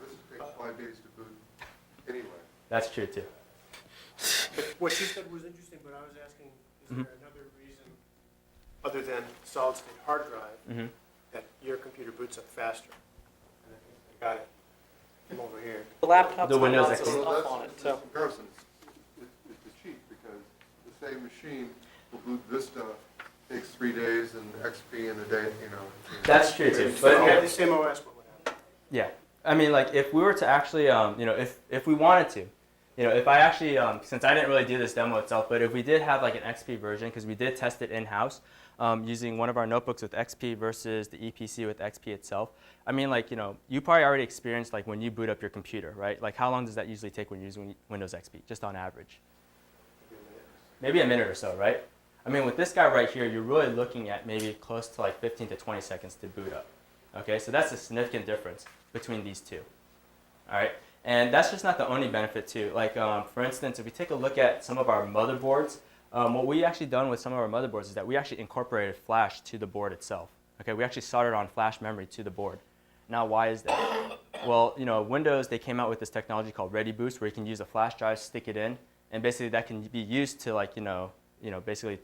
This takes 5 days to boot anyway. That's true too. But what you said was interesting, but I was asking, is there another reason, other than solid-state hard drive, that your computer boots up faster? And I got it from over here. The laptop's The Windows got lots of XP. stuff on it, This so. comparison, it's a cheat, because the same machine will boot Vista takes 3 days and XP in a day, you know. That's true too. But But yeah, the same OS, but whatever. yeah, I mean, like if we were to actually, you know, if we wanted to, you know, if I actually, since I didn't really do this demo itself, but if we did have like an XP version, because we did test it in-house using one of our notebooks with XP versus the EPC with XP itself. I mean, like, you know, you probably already experienced like when you boot up your computer, right? Like how long does that usually take when you're using Windows XP, just on average? Maybe a minute or so, right? I mean, with this guy right here, you're really looking at maybe close to like 15 to 20 seconds to boot up. Okay, so that's a significant difference between these two. All right, and that's just not the only benefit too. Like, for instance, if we take a look at some of our motherboards, what we actually done with some of our motherboards is that we actually incorporated flash to the board itself. Okay, we actually soldered on flash memory to the board. Now, why is that? Well, you know, Windows, they came out with this technology called Ready Boost, where you can use a flash drive, stick it in, and basically that can be used to like, you know, basically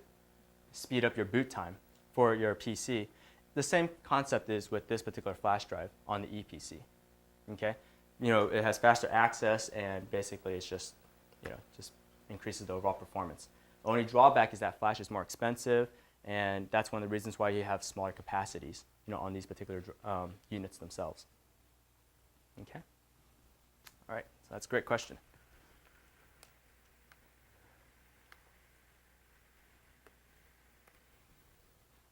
speed up your boot time for your PC. The same concept is with this particular flash drive on the EPC. Okay, you know, it has faster access, and basically it's just, you know, just increases the overall performance. The only drawback is that flash is more expensive, and that's one of the reasons why you have smaller capacities, you know, on these particular units themselves. Okay. All right. So that's a great question.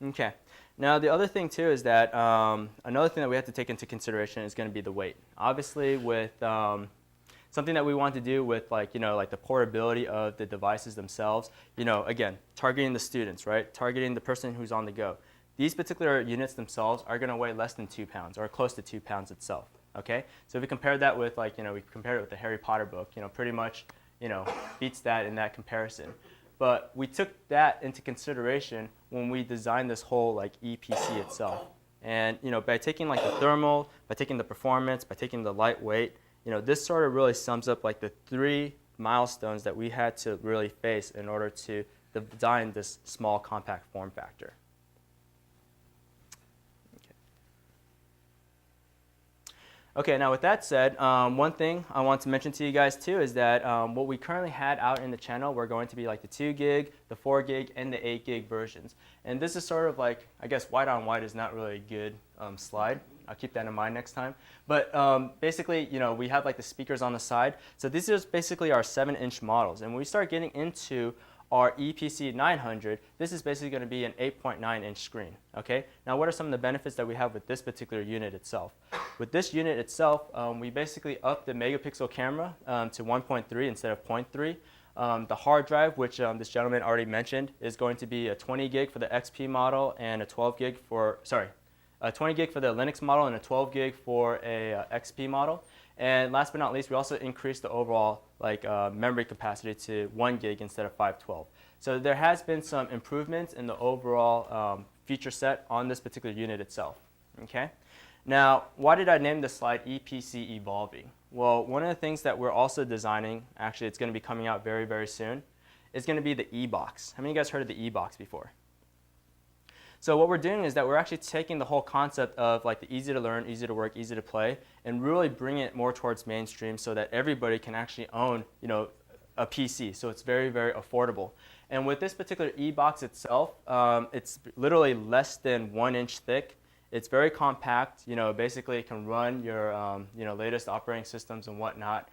Okay. Now the other thing too is that another thing that we have to take into consideration is going to be the weight. Obviously, with something that we want to do with like, you know, like the portability of the devices themselves, you know, again, targeting the students, right? Targeting the person who's on the go. These particular units themselves are going to weigh less than 2 pounds or close to 2 pounds itself. Okay. So if we compare that with like, you know, we compared it with the Harry Potter book, you know, pretty much, you know, beats that in that comparison. But we took that into consideration when we designed this whole like EPC itself. And you know, by taking like the thermal, by taking the performance, by taking the lightweight, you know, this sort of really sums up like the 3 milestones that we had to really face in order to design this small compact form factor. Okay, now with that said, one thing I want to mention to you guys too is that what we currently had out in the channel were going to be like the 2 gig, the 4 gig, and the 8 gig versions. And this is sort of like, I guess white on white is not really a good slide. I'll keep that in mind next time. But basically, you know, we have like the speakers on the side. So these are basically our 7-inch models. And when we start getting into our EPC 900, this is basically going to be an 8.9-inch screen. Okay. Now, what are some of the benefits that we have with this particular unit itself? With this unit itself, we basically upped the megapixel camera to 1.3 instead of 0.3. The hard drive, which this gentleman already mentioned, is going to be a 20 gig for the XP model and a 12 gig for, a 20 gig for the Linux model and a 12 gig for a XP model. And last but not least, we also increased the overall like memory capacity to 1 gig instead of 512. So there has been some improvements in the overall feature set on this particular unit itself. Okay. Now, why did I name this slide EPC Evolving? Well, one of the things that we're also designing, actually it's going to be coming out very, very soon, is going to be the Eee Box. How many of you guys heard of the Eee Box before? So what we're doing is that we're actually taking the whole concept of like the easy to learn, easy to work, easy to play, and really bringing it more towards mainstream so that everybody can actually own, you know, a PC. So it's very, very affordable. And with this particular Eee Box itself, it's literally less than 1 inch thick. It's very compact. You know, basically it can run your, you know, latest operating systems and whatnot.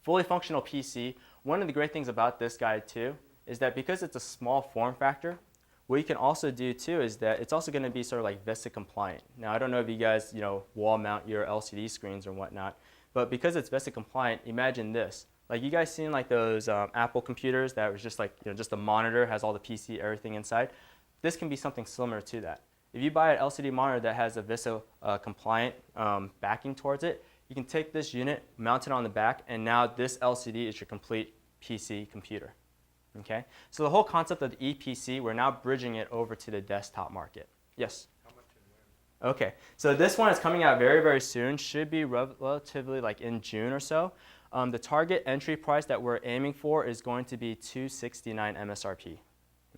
Fully functional PC. One of the great things about this guy too is that because it's a small form factor, what you can also do too is that it's also going to be sort of like VESA compliant. Now, I don't know if you guys, you know, wall mount your LCD screens or whatnot, but because it's VESA compliant, imagine this. Like you guys seen like those Apple computers that was just like, you know, just a monitor, has all the PC, everything inside. This can be something similar to that. If you buy an LCD monitor that has a VESA compliant backing towards it, you can take this unit, mount it on the back, and now this LCD is your complete PC computer. Okay, so the whole concept of the EPC, we're now bridging it over to the desktop market. Yes? How much and when? Okay, so this one is coming out very, very soon. Should be relatively like in June or so. The target entry price that we're aiming for is going to be $269 MSRP.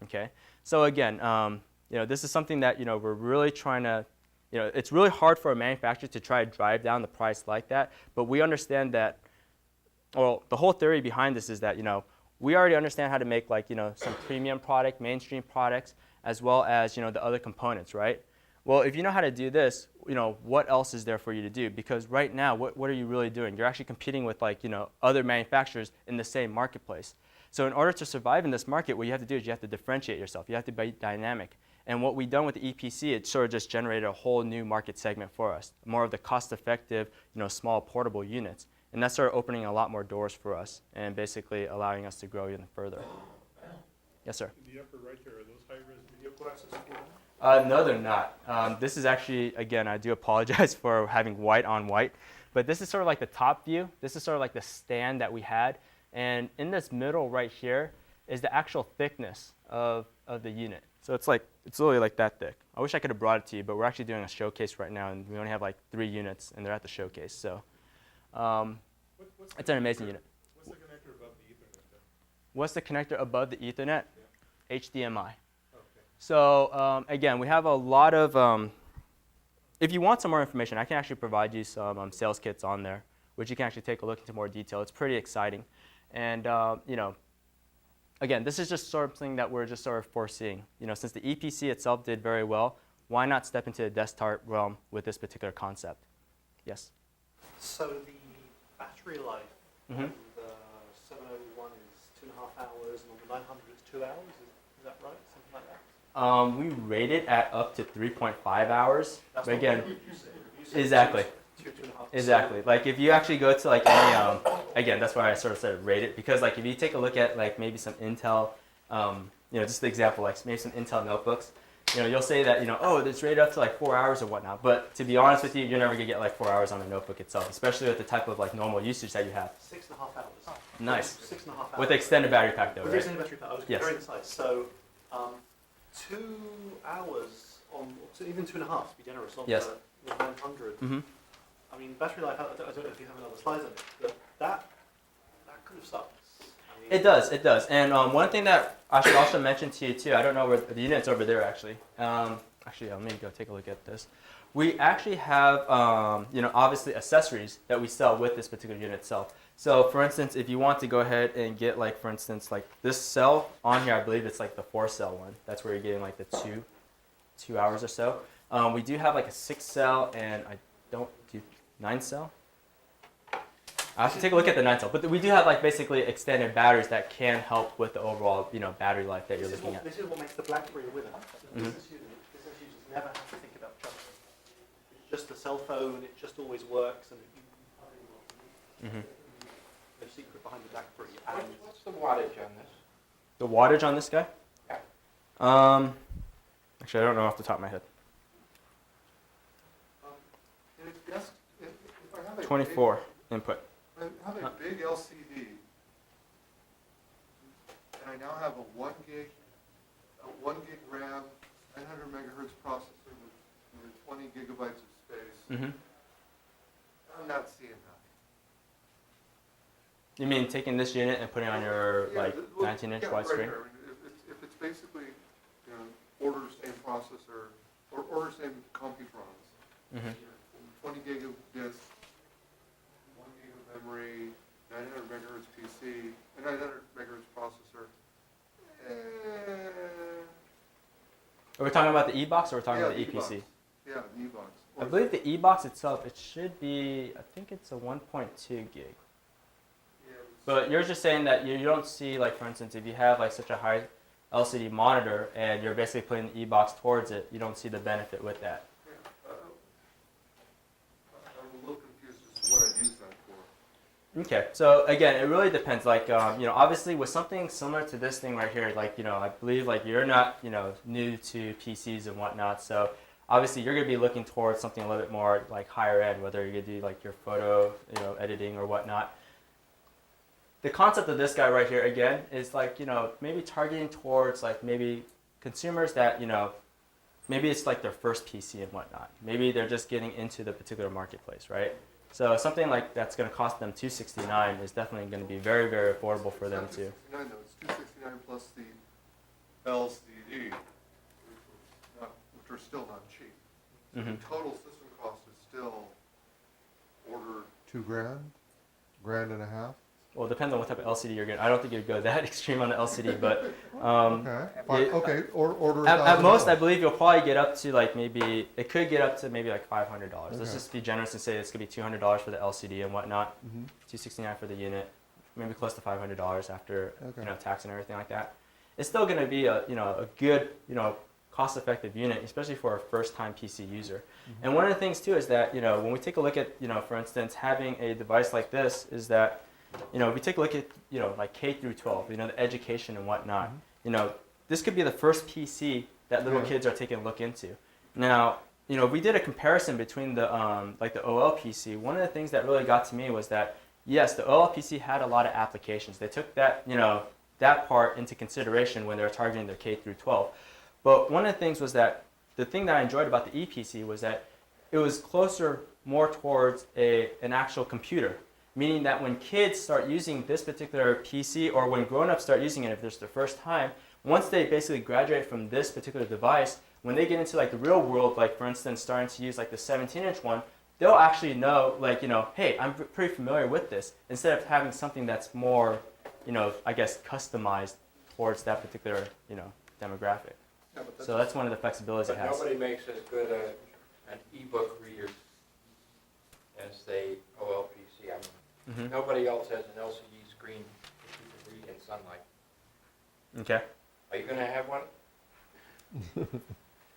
Okay, so again, you know, this is something that, you know, we're really trying to, you know, it's really hard for a manufacturer to try to drive down the price like that, but we understand that, well, the whole theory behind this is that, you know, we already understand how to make like, some premium product, mainstream products, as well as, the other components, right? Well, if you know how to do this, what else is there for you to do? Because right now, what are you really doing? You're actually competing with like, other manufacturers in the same marketplace. So in order to survive in this market, what you have to do is you have to differentiate yourself. You have to be dynamic. And what we've done with the EPC, it sort of just generated a whole new market segment for us, more of the cost-effective, small portable units. And that's sort of opening a lot more doors for us and basically allowing us to grow even further. Yes, sir? In the upper right there, are those high-res video glasses? No, they're not. This is actually, again, I do apologize for having white on white, but this is sort of like the top view. This is sort of like the stand that we had. And in this middle right here is the actual thickness of the unit. So it's literally like that thick. I wish I could have brought it to you, but we're actually doing a showcase right now, and we only have like 3 units, and they're at the showcase. So it's an amazing unit. What's the connector above the Ethernet then? What's the connector above the Ethernet? Yeah. HDMI. Okay. So again, we have a lot of, if you want some more information, I can actually provide you some sales kits on there, which you can actually take a look into more detail. It's pretty exciting. And, again, this is just sort of something that we're just sort of foreseeing. Since the EPC itself did very well, why not step into the desktop realm with this particular concept? Yes? So the battery life Mm-hmm. on the 701 is 2.5 hours, and on the 900 it's 2 hours. Is that right? Something like that? We rate it at up to 3.5 hours. That's But not again, what you said. You said exactly. 2.5. Exactly. Like if you actually go to like any, again, that's why I sort of said rate it, because like if you take a look at like maybe some Intel, just the example, like maybe some Intel notebooks, you'll say that, oh, it's rated up to like 4 hours or whatnot. But to be honest with you, you're never gonna get like 4 hours on the notebook itself, especially with the type of like normal usage that you have. 6.5 hours. Nice. 6.5 hours. With the extended battery pack though, With right? the extended battery pack, I was Yes. very precise. So 2 hours on, so even 2.5 to be generous on Yes. the 900. Mm-hmm. I mean, battery life, I don't know if you have another slide on it, but that could have sucked. I mean, It does. And one thing that I should also mention to you too, I don't know where the unit's over there actually. Actually, let me go take a look at this. We actually have, obviously accessories that we sell with this particular unit itself. So for instance, if you want to go ahead and get like, for instance, like this cell on here, I believe it's like the 4-cell one. That's where you're getting like the 2 hours or so. We do have like a 6-cell and I don't do 9-cell. I have to take a look at the 9-cell, but we do have like basically extended batteries that can help with the overall, battery life that you're looking at. This is what makes the BlackBerry a winner. Mhm. Business users never have to think about charging. It's just a cell phone, it just always works, and Mm-hmm. no secret behind the BlackBerry. What's the wattage on this? The wattage on this guy? Yeah. Actually, I don't know off the top of my head. If I have a 24 input. I have a big LCD, and I now have a 1 gig RAM, 900 megahertz processor with 20 gigabytes of space. Mm-hmm. I'm not seeing that. You mean taking this unit and putting it on your Yeah, like well, 19-inch yeah, widescreen? Right there. If it's basically, order same processor or order same Computron, Mm-hmm. 20 gig of disk, 1 gig of memory, 900 megahertz PC, and 900 megahertz processor. Are we talking about the Eee Box or we're talking Yeah, about the Eee Box. EPC? Yeah, the E-Box. I believe the Eee Box itself, it should be, I think it's a 1.2 gig. Yeah, But you're just saying that you don't see, like, for instance, if you have like such a high LCD monitor and you're basically putting the Eee Box towards it, you don't see the benefit with that. I'm a little confused as to what I'd use that for. Okay, so again, it really depends. Like, obviously with something similar to this thing right here, like, I believe like you're not, new to PCs and whatnot. So obviously you're going to be looking towards something a little bit more like higher end, whether you're going to do like your photo, editing or whatnot. The concept of this guy right here, again, is like, maybe targeting towards like maybe consumers that, maybe it's like their first PC and whatnot. Maybe they're just getting into the particular marketplace, right? So something like that's going to cost them $269 is definitely going to be very, very affordable for them too. $269 though, it's $269 plus the LCD, which are still not cheap. So Mhm. the total system cost is still order $2 grand, $1.5 grand. well, it depends on what type of LCD you're getting. I don't think you'd go that extreme on the LCD, but Order at most, I $1,000. believe you'll probably get up to like maybe, it could get up to maybe like $500. Let's Okay. just be generous and say it's gonna be $200 for the LCD and whatnot, $269 for the unit, maybe close to $500 after tax and everything like that. It's still gonna be a a good cost-effective unit, especially for a first-time PC user. And one of the things too is that when we take a look at for instance having a device like this is that we take a look at like K through 12, the education and whatnot. This could be the first PC that little kids are taking a look into. Now, we did a comparison between the like the OL PC. One of the things that really got to me was that yes, the OL PC had a lot of applications. They took that that part into consideration when they were targeting their K through 12. But one of the things was that the thing that I enjoyed about the EPC was that it was closer more towards an actual computer. Meaning that when kids start using this particular PC or when grown-ups start using it if it's their first time, once they basically graduate from this particular device, when they get into like the real world, like for instance starting to use like the 17-inch one, they'll actually know like, hey, I'm pretty familiar with this, instead of having something that's more, I guess customized towards that particular, demographic. Yeah, So that's one of the flexibilities it but has. nobody makes as good an e-book reader as the OL PC. I mean, nobody else has an LCD screen that you can read in sunlight. Okay, Are you going to have one?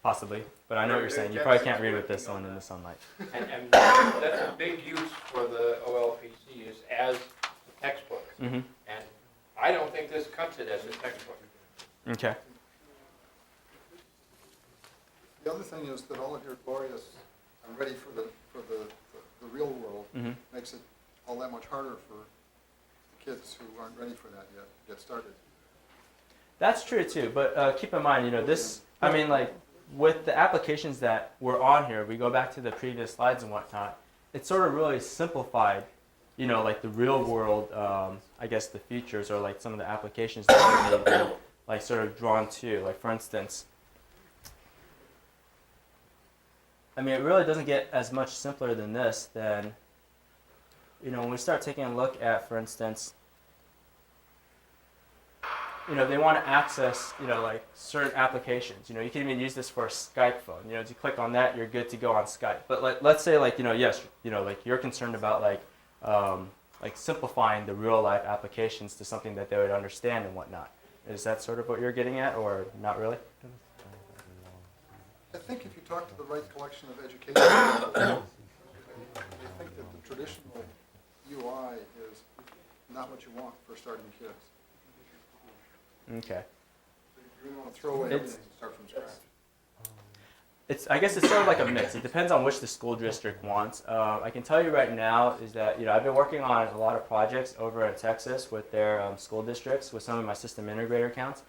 possibly, but I know what you're saying. You probably can't read with this one in the sunlight. And that's a big use for the OL PC is as a textbook. And I don't think this cuts it as a textbook. Okay. The other thing is that all of your glorious and ready for the real world makes it all that much harder for the kids who aren't ready for that yet to get started. That's true too, but keep in mind, this, I mean, like, with the applications that were on here, we go back to the previous slides and whatnot, it sort of really simplified, like the real world, I guess the features or like some of the applications that we may be, like, sort of drawn to. Like, for instance, I mean, it really doesn't get as much simpler than this then, when we start taking a look at, for instance, they want to access, like certain applications. You can even use this for a Skype phone. If you click on that, you're good to go on Skype. But like, let's say, like, yes, like you're concerned about like simplifying the real life applications to something that they would understand and whatnot. Is that sort of what you're getting at, or not really? I think if you talk to the right collection of education people, they think that the traditional UI is not what you want for starting kids. Okay. You want to throw away everything and start from scratch. I guess it's sort of like a mix. It depends on which the school district wants. I can tell you right now is that I've been working on a lot of projects over in Texas with their school districts with some of my system integrator accounts.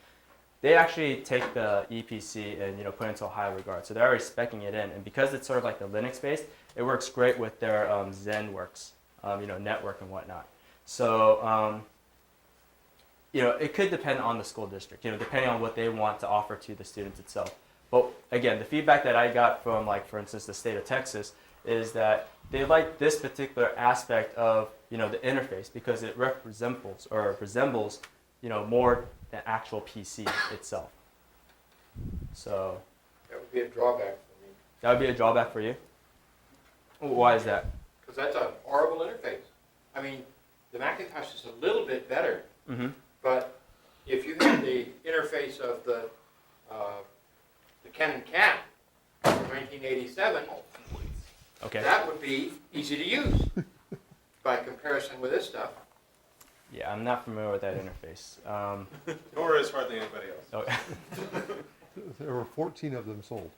They actually take the EPC and put it into a high regard. So they're already speccing it in, and because it's sort of like the Linux based, it works great with their ZenWorks, network and whatnot. So it could depend on the school district, depending on what they want to offer to the students itself. But again, the feedback that I got from, like, for instance, the state of Texas is that they like this particular aspect of, the interface because it resembles more the actual PC itself. So That would be a drawback for me. that would be a drawback for you? Why is that? Because that's a horrible interface. I mean, the Macintosh is a little bit better, but if you had the interface of the Ken and Cat from 1987, Okay. that would be easy to use by comparison with this stuff. Yeah, I'm not familiar with that interface. Nor is hardly anybody else. Okay. There were 14 of them sold.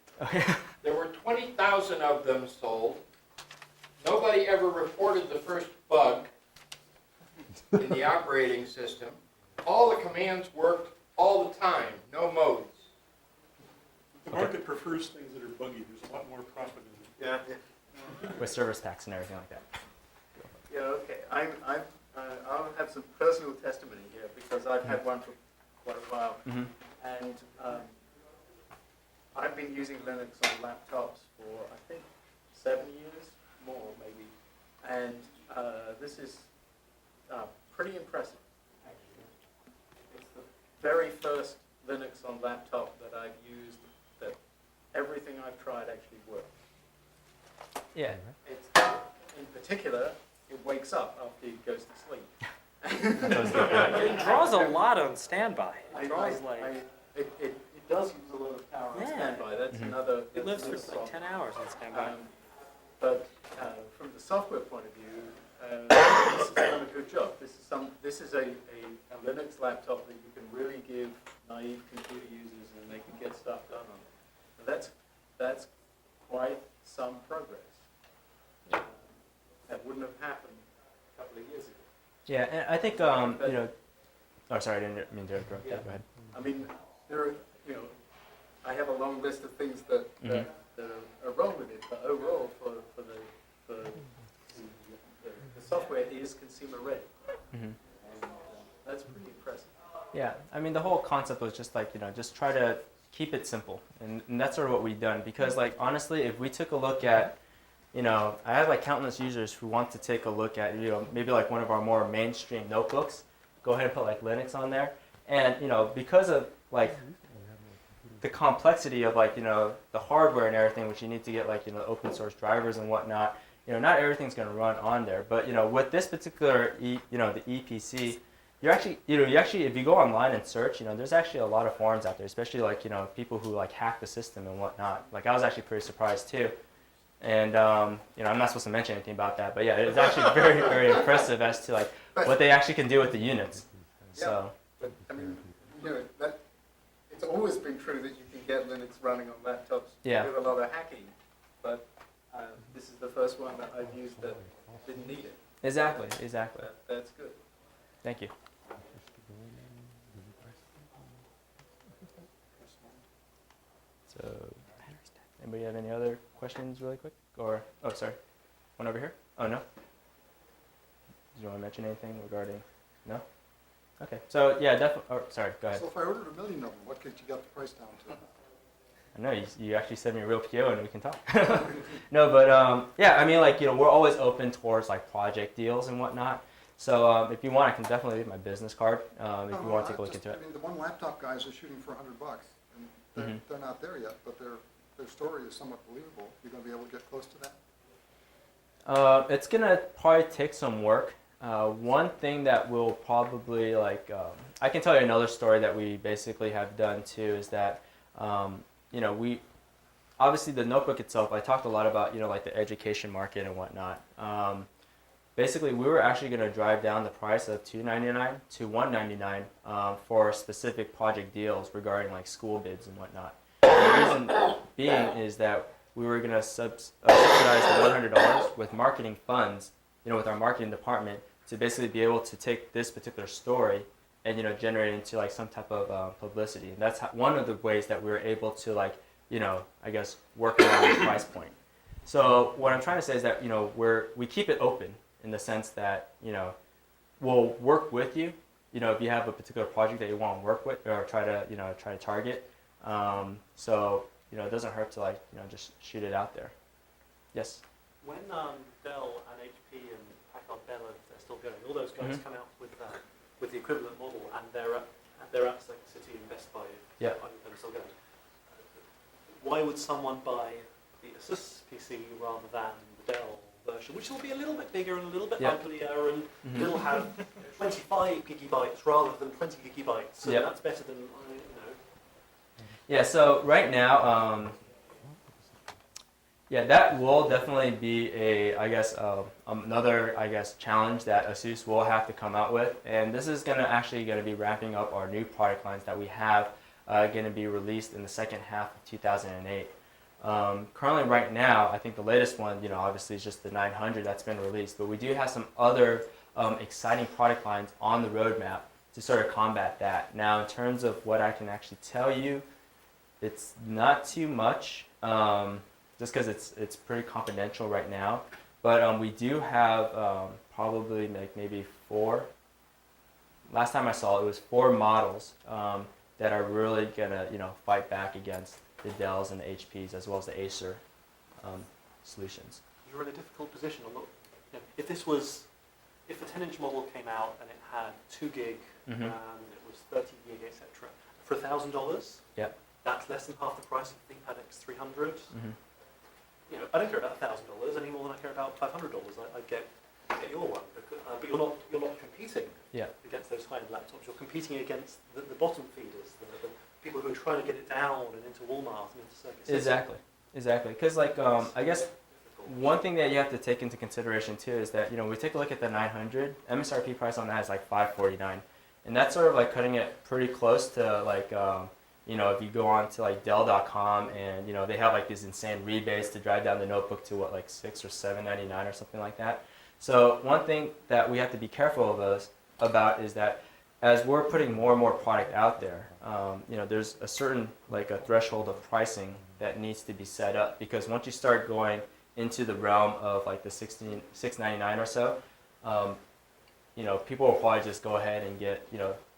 There were 20,000 of them sold. Nobody ever reported the first bug in the operating system. All the commands worked all the time, no modes. The market prefers things that are buggy. There's a lot more profit in it. Yeah. With service packs and everything like that. Yeah, okay. I'll have some personal testimony here because I've had one for quite a while. And I've been using Linux on laptops for, I think, 7 years, more maybe. And this is pretty impressive. It's the very first Linux on laptop that I've used that everything I've tried actually works. Yeah. It's, in particular, it wakes up after it goes to sleep. It draws a lot on standby. It draws It does use a lot of power on Yeah. standby. That's another. it lives for that's another like 10 problem. hours on standby. But from the software point of view, this has done a good job. This is a Linux laptop that you can really give naive computer users, and they can get stuff done on it. And that's quite some progress. That wouldn't have happened a couple of years ago. Yeah, and I think you know. Oh, sorry, I didn't mean to interrupt. Yeah. Go ahead. I mean, there are, I have a long list of things that are wrong with it, but overall, for the software is consumer ready, and that's pretty impressive. Yeah, I mean, the whole concept was just like, just try to keep it simple, and that's sort of what we've done. Because, like, honestly, if we took a look at, I have like countless users who want to take a look at, maybe like one of our more mainstream notebooks, go ahead and put like Linux on there, and because of like the complexity of like the hardware and everything, which you need to get like open source drivers and whatnot, not everything's going to run on there. But with this particular the EPC, you actually if you go online and search, there's actually a lot of forums out there, especially like people who like hack the system and whatnot. Like I was actually pretty surprised too. And I'm not supposed to mention anything about that, but yeah, it's actually very, very impressive as to like what they actually can do with the units. Yeah, So, but I mean, it's always been true that you can get Linux running on laptops Yeah. with a lot of hacking. But this is the first one that I've used that didn't need it. exactly. That's good. Thank you. So, anybody have any other questions really quick? Or, oh, sorry, one over here? Oh, no? Did you want to mention anything regarding, no? Okay, so yeah, definitely, oh, sorry, go ahead. So if I ordered 1 million of them, what could you get the price down to? I know, you actually send me a real PO and we can talk. No, but yeah, I mean, like, we're always open towards like project deals and whatnot. So if you want, I can definitely leave my business card if you want to take a look into it. I mean, the one laptop guys are shooting for $100, and they're not there yet, but their story is somewhat believable. You're going to be able to get close to that? It's going to probably take some work. One thing that will probably, like, I can tell you another story that we basically have done too is that, we, obviously the notebook itself, I talked a lot about, like the education market and whatnot. Basically, we were actually going to drive down the price of $299 to $199 for specific project deals regarding like school bids and whatnot. The reason being is that we were going to subsidize the $100 with marketing funds, with our marketing department to basically be able to take this particular story and generate it into like some type of publicity. And that's one of the ways that we were able to like I guess work around the price point. So what I'm trying to say is that we keep it open in the sense that we'll work with you. If you have a particular project that you want to work with or try to target. So it doesn't hurt to like just shoot it out there. Yes. When Dell and HP and Packard Bell are still going, all those guys come out with the equivalent model, and they're at Second City and Best Buy. Yeah. And still going. Why would someone buy the ASUS PC rather than the Dell version, which will be a little bit bigger and a little bit uglier, and it'll have 25 gigabytes rather than 20 gigabytes, so that's better than Yeah. So right now. Yeah, that will definitely be another challenge that ASUS will have to come out with, and this is going to be wrapping up our new product lines that we have going to be released in the second half of 2008. Currently, right now, I think the latest one, obviously is just the 900 that's been released, but we do have some other exciting product lines on the roadmap to sort of combat that. Now, in terms of what I can actually tell you, it's not too much. Just because it's pretty confidential right now, but we do have probably like maybe 4. Last time I saw it was 4 models that are really gonna fight back against the Dells and the HPs as well as the Acer if the 10-inch model came out and it had 2 gig Mm-hmm. and it was 30 gig, etc., for $1,000, Yeah. that's less than half the price of the ThinkPad X300. Mm-hmm. You know, I don't care about $1,000 any more than I care about $500. I get your one, because, but you're not competing Yeah. against those high-end laptops. You're competing against the bottom feeders, the people who are trying to get it down and into Walmart and into Circuit City. Exactly. Because like I guess one thing that you have to take into consideration too is that we take a look at the 900 MSRP price on that is like $549, and that's sort of like cutting it pretty close to like if you go on to like Dell.com and they have like these insane rebates to drive down the notebook to what, like $6 or $7.99 or something like that. So one thing that we have to be careful about is that as we're putting more and more product out there, there's a certain like a threshold of pricing that needs to be set up, because once you start going into the realm of like the $699 or so, people will probably just go ahead and get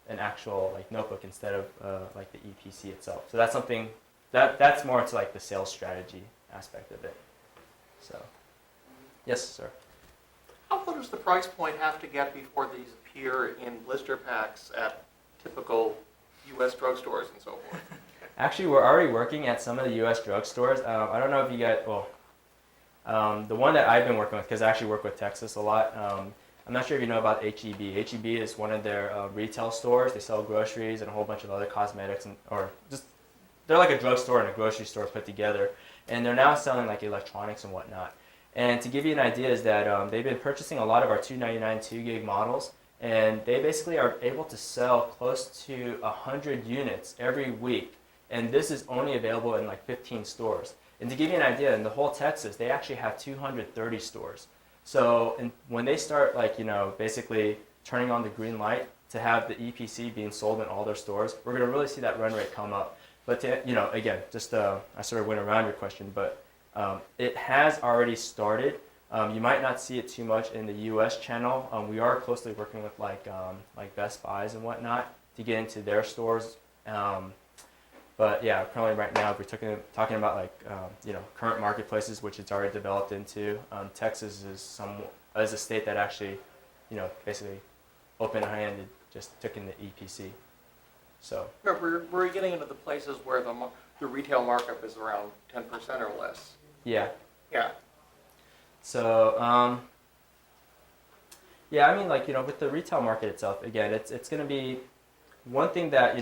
an actual like notebook instead of like the EPC itself. So that's something that's more into like the sales strategy aspect of it. So, yes, sir. How low does the price point have to get before these appear in blister packs at typical U.S. drugstores and so forth? Actually, we're already working at some of the U.S. drugstores. I don't know if you guys, the one that I've been working with, because I actually work with Texas a lot, I'm not sure if you know about HEB. HEB is one of their retail stores. They sell groceries and a whole bunch of other cosmetics, they're like a drugstore and a grocery store put together. And they're now selling like electronics and whatnot. And to give you an idea is that they've been purchasing a lot of our $299 2 gig models, and they basically are able to sell close to 100 units every week. And this is only available in like 15 stores. And to give you an idea, in the whole Texas, they actually have 230 stores. So when they start like, basically turning on the green light to have the EPC being sold in all their stores, we're going to really see that run rate come up. But to, again, just I sort of went around your question, but it has already started. You might not see it too much in the U.S. channel. We are closely working with like Best Buys and whatnot to get into their stores. But yeah, currently right now, if we're talking about like current marketplaces, which it's already developed into, Texas is a state that actually, basically open-handed just took in the EPC. So. We're getting into the places where the retail markup is around 10% or less. Yeah. Yeah. So, yeah, I mean, like, with the retail market itself, again, it's going to be one thing that,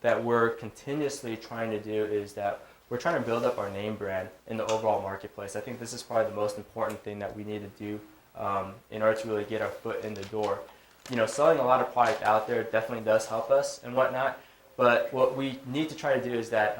that we're continuously trying to do is that we're trying to build up our name brand in the overall marketplace. I think this is probably the most important thing that we need to do in order to really get our foot in the door. Selling a lot of product out there definitely does help us and whatnot, but what we need to try to do is that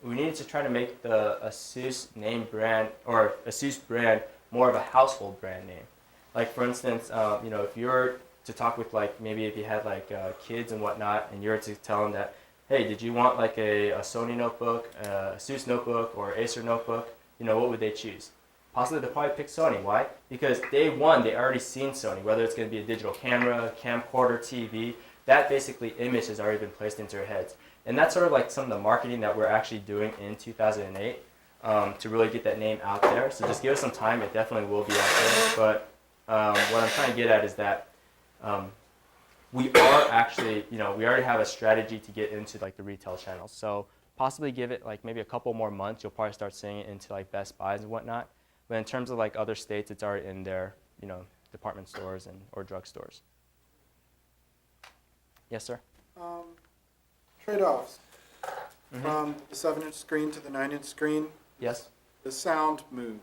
we need to try to make the ASUS name brand or ASUS brand more of a household brand name. Like for instance, if you're to talk with like maybe if you had like kids and whatnot, and you're to tell them that, hey, did you want like a Sony notebook, a ASUS notebook, or Acer notebook? What would they choose? Possibly they'll probably pick Sony. Why? Because day one, they already seen Sony, whether it's going to be a digital camera, camcorder, TV. That basically image has already been placed into their heads. And that's sort of like some of the marketing that we're actually doing in 2008 to really get that name out there. So just give us some time. It definitely will be out there. But what I'm trying to get at is that we are actually, we already have a strategy to get into like the retail channels. So possibly give it like maybe a couple more months. You'll probably start seeing it into like Best Buys and whatnot. But in terms of like other states, it's already in their, department stores or drugstores. Yes, sir? Trade-offs. From the 7-inch screen to the 9-inch screen, Yes. the sound moved.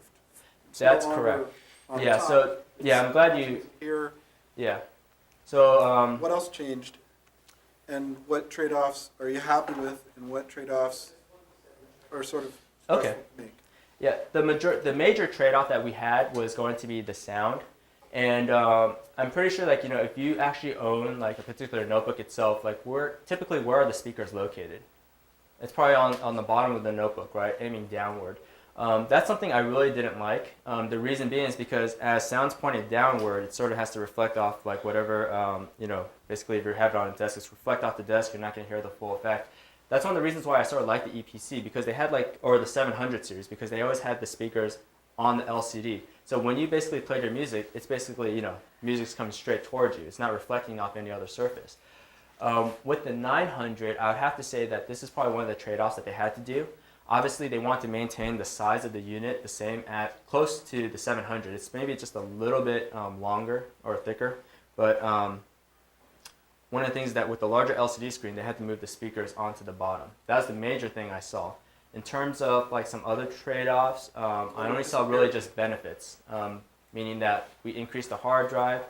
It's That's no longer correct. on the Yeah, top. so, yeah, I'm glad you, Here, yeah. So, what else changed? And what trade-offs are you happy with, and what trade-offs are sort of Okay. special to make? Yeah, the major trade-off that we had was going to be the sound, and I'm pretty sure like if you actually own like a particular notebook itself, like where are the speakers located? It's probably on the bottom of the notebook, right, aiming downward. That's something I really didn't like. The reason being is because as sound's pointed downward, it sort of has to reflect off like whatever basically if you have it on a desk, it's reflect off the desk. You're not going to hear the full effect. That's one of the reasons why I sort of like the EPC, because they had or the 700 series, because they always had the speakers on the LCD. So when you basically play your music, it's basically, music's coming straight towards you. It's not reflecting off any other surface. With the 900, I would have to say that this is probably one of the trade-offs that they had to do. Obviously, they want to maintain the size of the unit the same at close to the 700. It's maybe just a little bit longer or thicker, but one of the things that with the larger LCD screen, they had to move the speakers onto the bottom. That was the major thing I saw. In terms of like some other trade-offs, I only saw really just benefits, meaning that we increased the hard drive.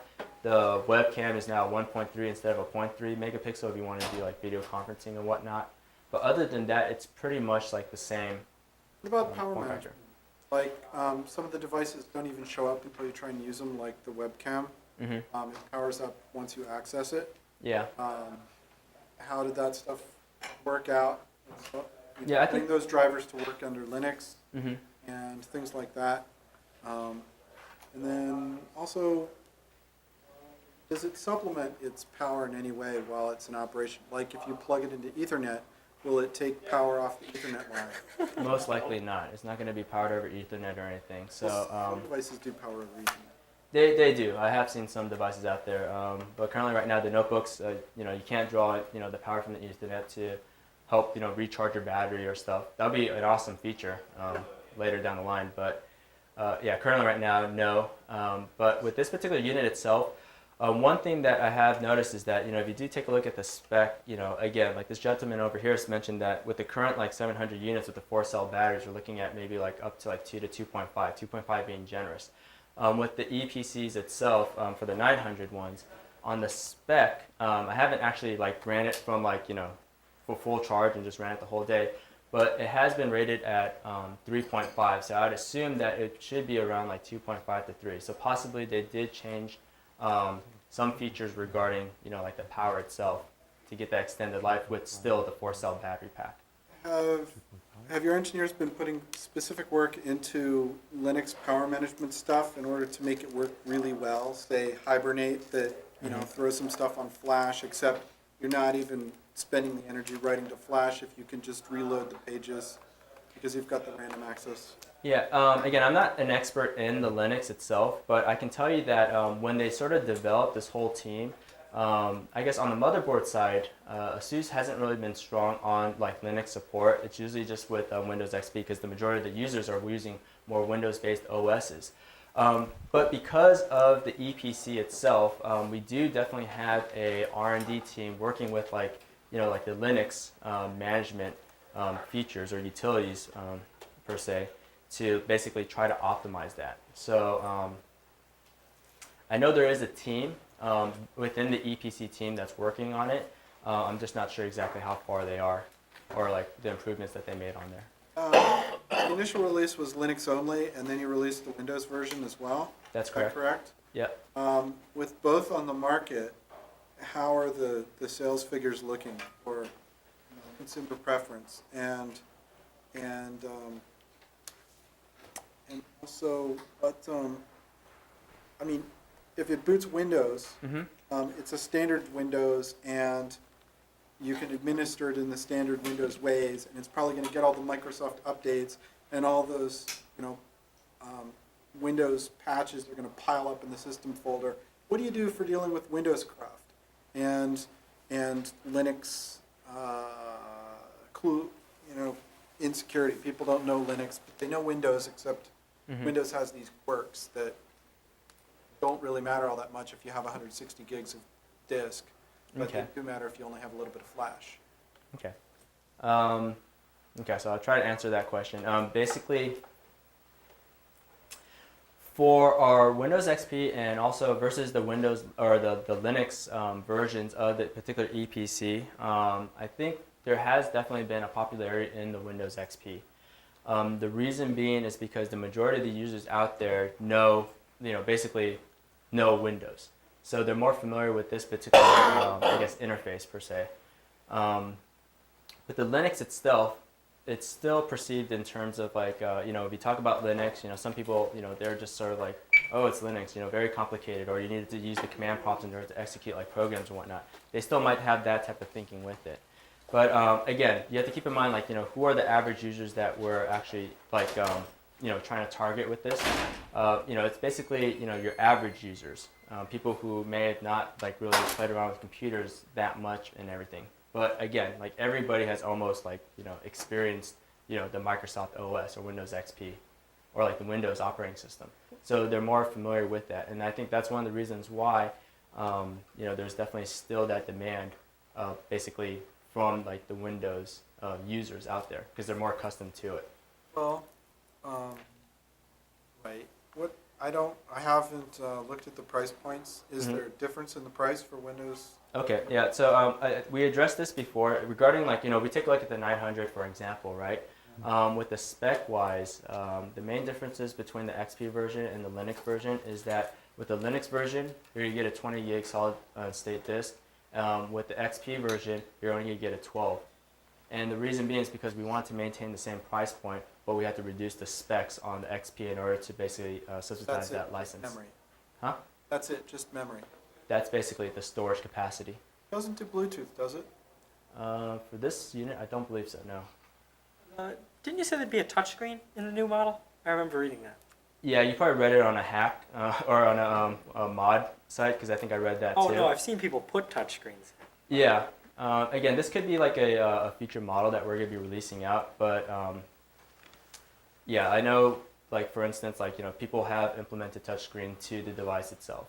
The webcam is now 1.3 instead of a 0.3 megapixel if you want to do like video conferencing and whatnot. But other than that, it's pretty much like the same. What about power form management? Like some of the devices don't even show up until you try and use them, like the webcam. It powers up once you access it. Yeah. How did that stuff work out? Yeah, I think those drivers to work under Linux and things like that. And then also, does it supplement its power in any way while it's in operation? Like if you plug it into Ethernet, will it take power off the Ethernet line? most likely not. It's not going to be powered over Ethernet or anything. So some devices do power over Ethernet. They do. I have seen some devices out there, but currently right now the notebooks, you can't draw the power from the Ethernet to help recharge your battery or stuff. That'll be an awesome feature later down the line. But yeah, currently right now no. But with this particular unit itself, one thing that I have noticed is that if you do take a look at the spec, again, like this gentleman over here has mentioned that with the current like 700 units with the 4-cell batteries, we're looking at maybe like up to like 2 to 2.5, 2.5 being generous. With the EPCs itself, for the 900 ones, on the spec, I haven't actually like ran it from like for full charge and just ran it the whole day, but it has been rated at 3.5. So I'd assume that it should be around like 2.5 to 3. So possibly they did change some features regarding like the power itself to get that extended life with still the 4-cell battery pack. Have your engineers been putting specific work into Linux power management stuff in order to make it work really well? Say Hibernate that throw some stuff on Flash, except you're not even spending the energy writing to Flash if you can just reload the pages because you've got the random access. Yeah, again, I'm not an expert in the Linux itself, but I can tell you that when they sort of developed this whole team, I guess on the motherboard side, ASUS hasn't really been strong on like Linux support. It's usually just with Windows XP because the majority of the users are using more Windows-based OSs. But because of the EPC itself, we do definitely have a R&D team working with like like the Linux management features or utilities per se to basically try to optimize that. So I know there is a team within the EPC team that's working on it. I'm just not sure exactly how far they are or like the improvements that they made on there. The initial release was Linux only, and then you released the Windows version as well. That's Is that correct. Correct? Yep. With both on the market, how are the sales figures looking for consumer preference and also, but I mean, if it boots Windows, it's a standard Windows, and you can administer it in the standard Windows ways, and it's probably going to get all the Microsoft updates and all those, Windows patches are going to pile up in the system folder. What do you do for dealing with Windows craft and Linux, insecurity? People don't know Linux, but they know Windows, except Windows has these quirks that don't really matter all that much if you have 160 gigs of disk, but they do matter if you only have a little bit of flash. Okay. Okay, so I'll try to answer that question. Basically, for our Windows XP and also versus the Windows or the Linux versions of the particular EPC, I think there has definitely been a popularity in the Windows XP. The reason being is because the majority of the users out there know, basically know Windows. So they're more familiar with this particular, I guess, interface per se. With the Linux itself, it's still perceived in terms of like, if you talk about Linux, some people, they're just sort of like, oh, it's Linux, very complicated, or you need to use the command prompts in order to execute like programs and whatnot. They still might have that type of thinking with it. But again, you have to keep in mind, like, who are the average users that were actually like, trying to target with this. It's basically your average users, people who may have not like really played around with computers that much and everything. But again, like everybody has almost like experienced the Microsoft OS or Windows XP or like the Windows operating system. So they're more familiar with that, and I think that's one of the reasons why there's definitely still that demand basically from like the Windows users out there because they're more accustomed to it. Well, right. I haven't looked at the price points. Is there a difference in the price for Windows? Okay, yeah. So we addressed this before regarding like we take a look at the 900 for example, right? With the spec wise, the main differences between the XP version and the Linux version is that with the Linux version, you're going to get a 20 gig solid state disk. With the XP version, you're only going to get a 12. And the reason being is because we want to maintain the same price point, but we have to reduce the specs on the XP in order to basically subsidize that license. Memory. Huh? That's it, just memory. That's basically the storage capacity. Doesn't do Bluetooth, does it? For this unit, I don't believe so, no. Didn't you say there'd be a touchscreen in the new model? I remember reading that. Yeah, you probably read it on a hack or on a mod site because I think I read that too. Oh no, I've seen people put touchscreens. Yeah. Again, this could be like a future model that we're going to be releasing out, but yeah, I know, like for instance, like people have implemented touchscreen to the device itself,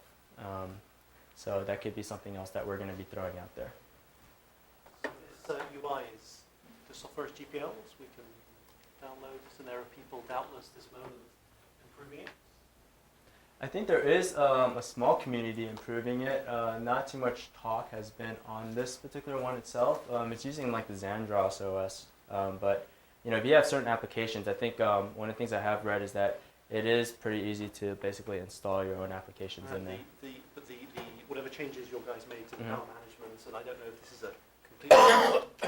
so that could be something else that we're going to be throwing out there. This UI is the software is GPLs. We can download this, and there are people doubtless this moment improving it. I think there is a small community improving it. Not too much talk has been on this particular one itself. It's using like the Xandros OS, but if you have certain applications, I think one of the things I have read is that it is pretty easy to basically install your own applications in there. But the whatever changes your guys made to the power management, and I don't know if this is a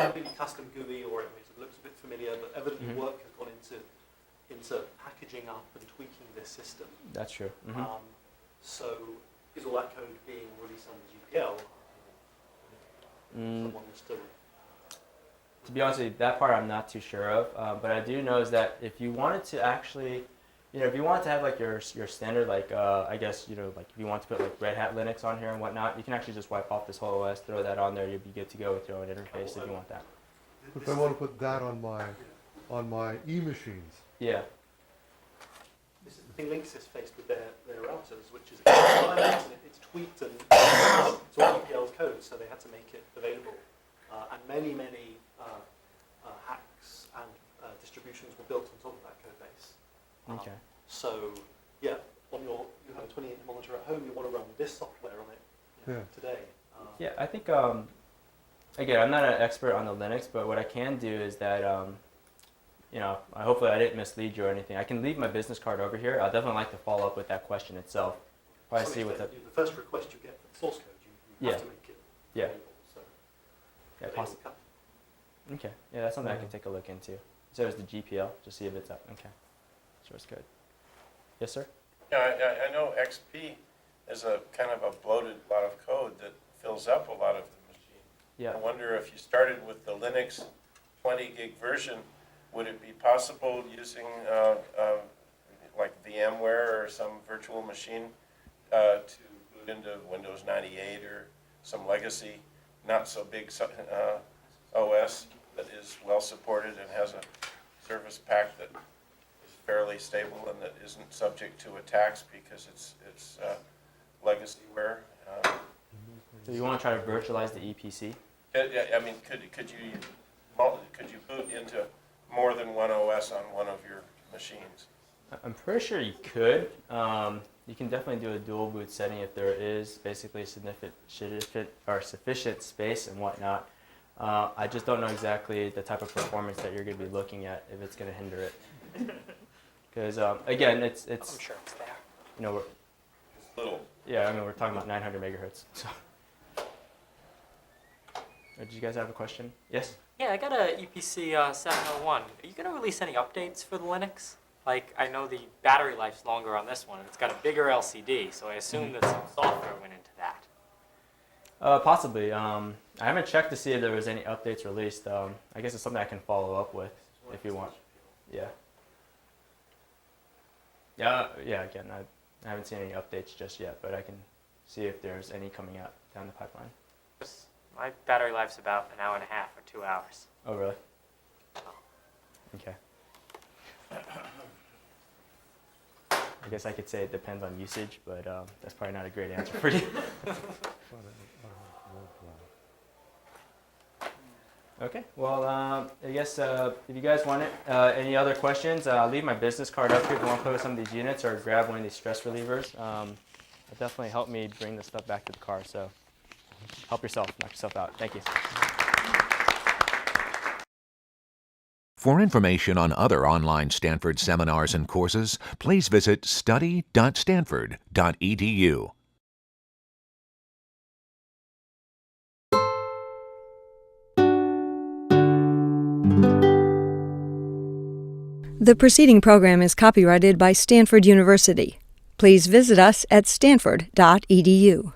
completely custom GUI or it looks a bit familiar, but evidently work has gone into packaging up and tweaking this system. That's true. So is all that code being released on the GPL? Someone was still... To be honest with you, that part I'm not too sure of, but I do know is that if you wanted to actually, if you wanted to have like your standard, like I guess, like if you want to put like Red Hat Linux on here and whatnot, you can actually just wipe off this whole OS, throw that on there, you'll be good to go with your own interface if you want that. If I want to put that on my E machines. Yeah. This is the thing Linux is faced with their routers, which is it's tweaked and it's all GPL's code, so they had to make it available. And many hacks and distributions were built on top of that code base. Okay. So yeah, you have a 20-inch monitor at home, you want to run this software on it today. Yeah, I think again, I'm not an expert on the Linux, but what I can do is that hopefully I didn't mislead you or anything. I can leave my business card over here. I'll definitely like to follow up with that question itself. Probably see what the first request you get for the source code, you have to make it available. So yeah, possibly. Okay, yeah, that's something I can take a look into. So is the GPL, just see if it's up. Okay, source code. Yes, sir? Yeah, I know XP is a kind of a bloated lot of code that fills up a lot of the machine. Yeah. I wonder if you started with the Linux 20 gig version, would it be possible using like VMware or some virtual machine to boot into Windows 98 or some legacy, not so big OS that is well supported and has a service pack that is fairly stable and that isn't subject to attacks because it's legacyware? So you want to try to virtualize the EPC? I mean, could you boot into more than one OS on one of your machines? I'm pretty sure you could. You can definitely do a dual boot setting if there is basically sufficient space and whatnot. I just don't know exactly the type of performance that you're going to be looking at if it's going to hinder it. Because again, it's I'm sure it's there. we're Little. yeah. I mean, we're talking about 900 megahertz. So. Did you guys have a question? Yes. Yeah, I got a EPC 701. Are you going to release any updates for the Linux? Like, I know the battery life's longer on this one, and it's got a bigger LCD, so I assume that some software went into that. Possibly. I haven't checked to see if there was any updates released. I guess it's something I can follow up with if you want. Yeah. Yeah. Again, I haven't seen any updates just yet, but I can see if there's any coming out down the pipeline. My battery life's about an hour and a half or 2 hours. Oh, really? Okay. I guess I could say it depends on usage, but that's probably not a great answer for you. Okay, well, I guess if you guys want it, any other questions, I'll leave my business card up here if you want to play with some of these units or grab one of these stress relievers. It definitely helped me bring the stuff back to the car, so help yourself, knock yourself out. Thank you. For information on other online Stanford seminars and courses, please visit study.stanford.edu. The preceding program is copyrighted by Stanford University. Please visit us at stanford.edu.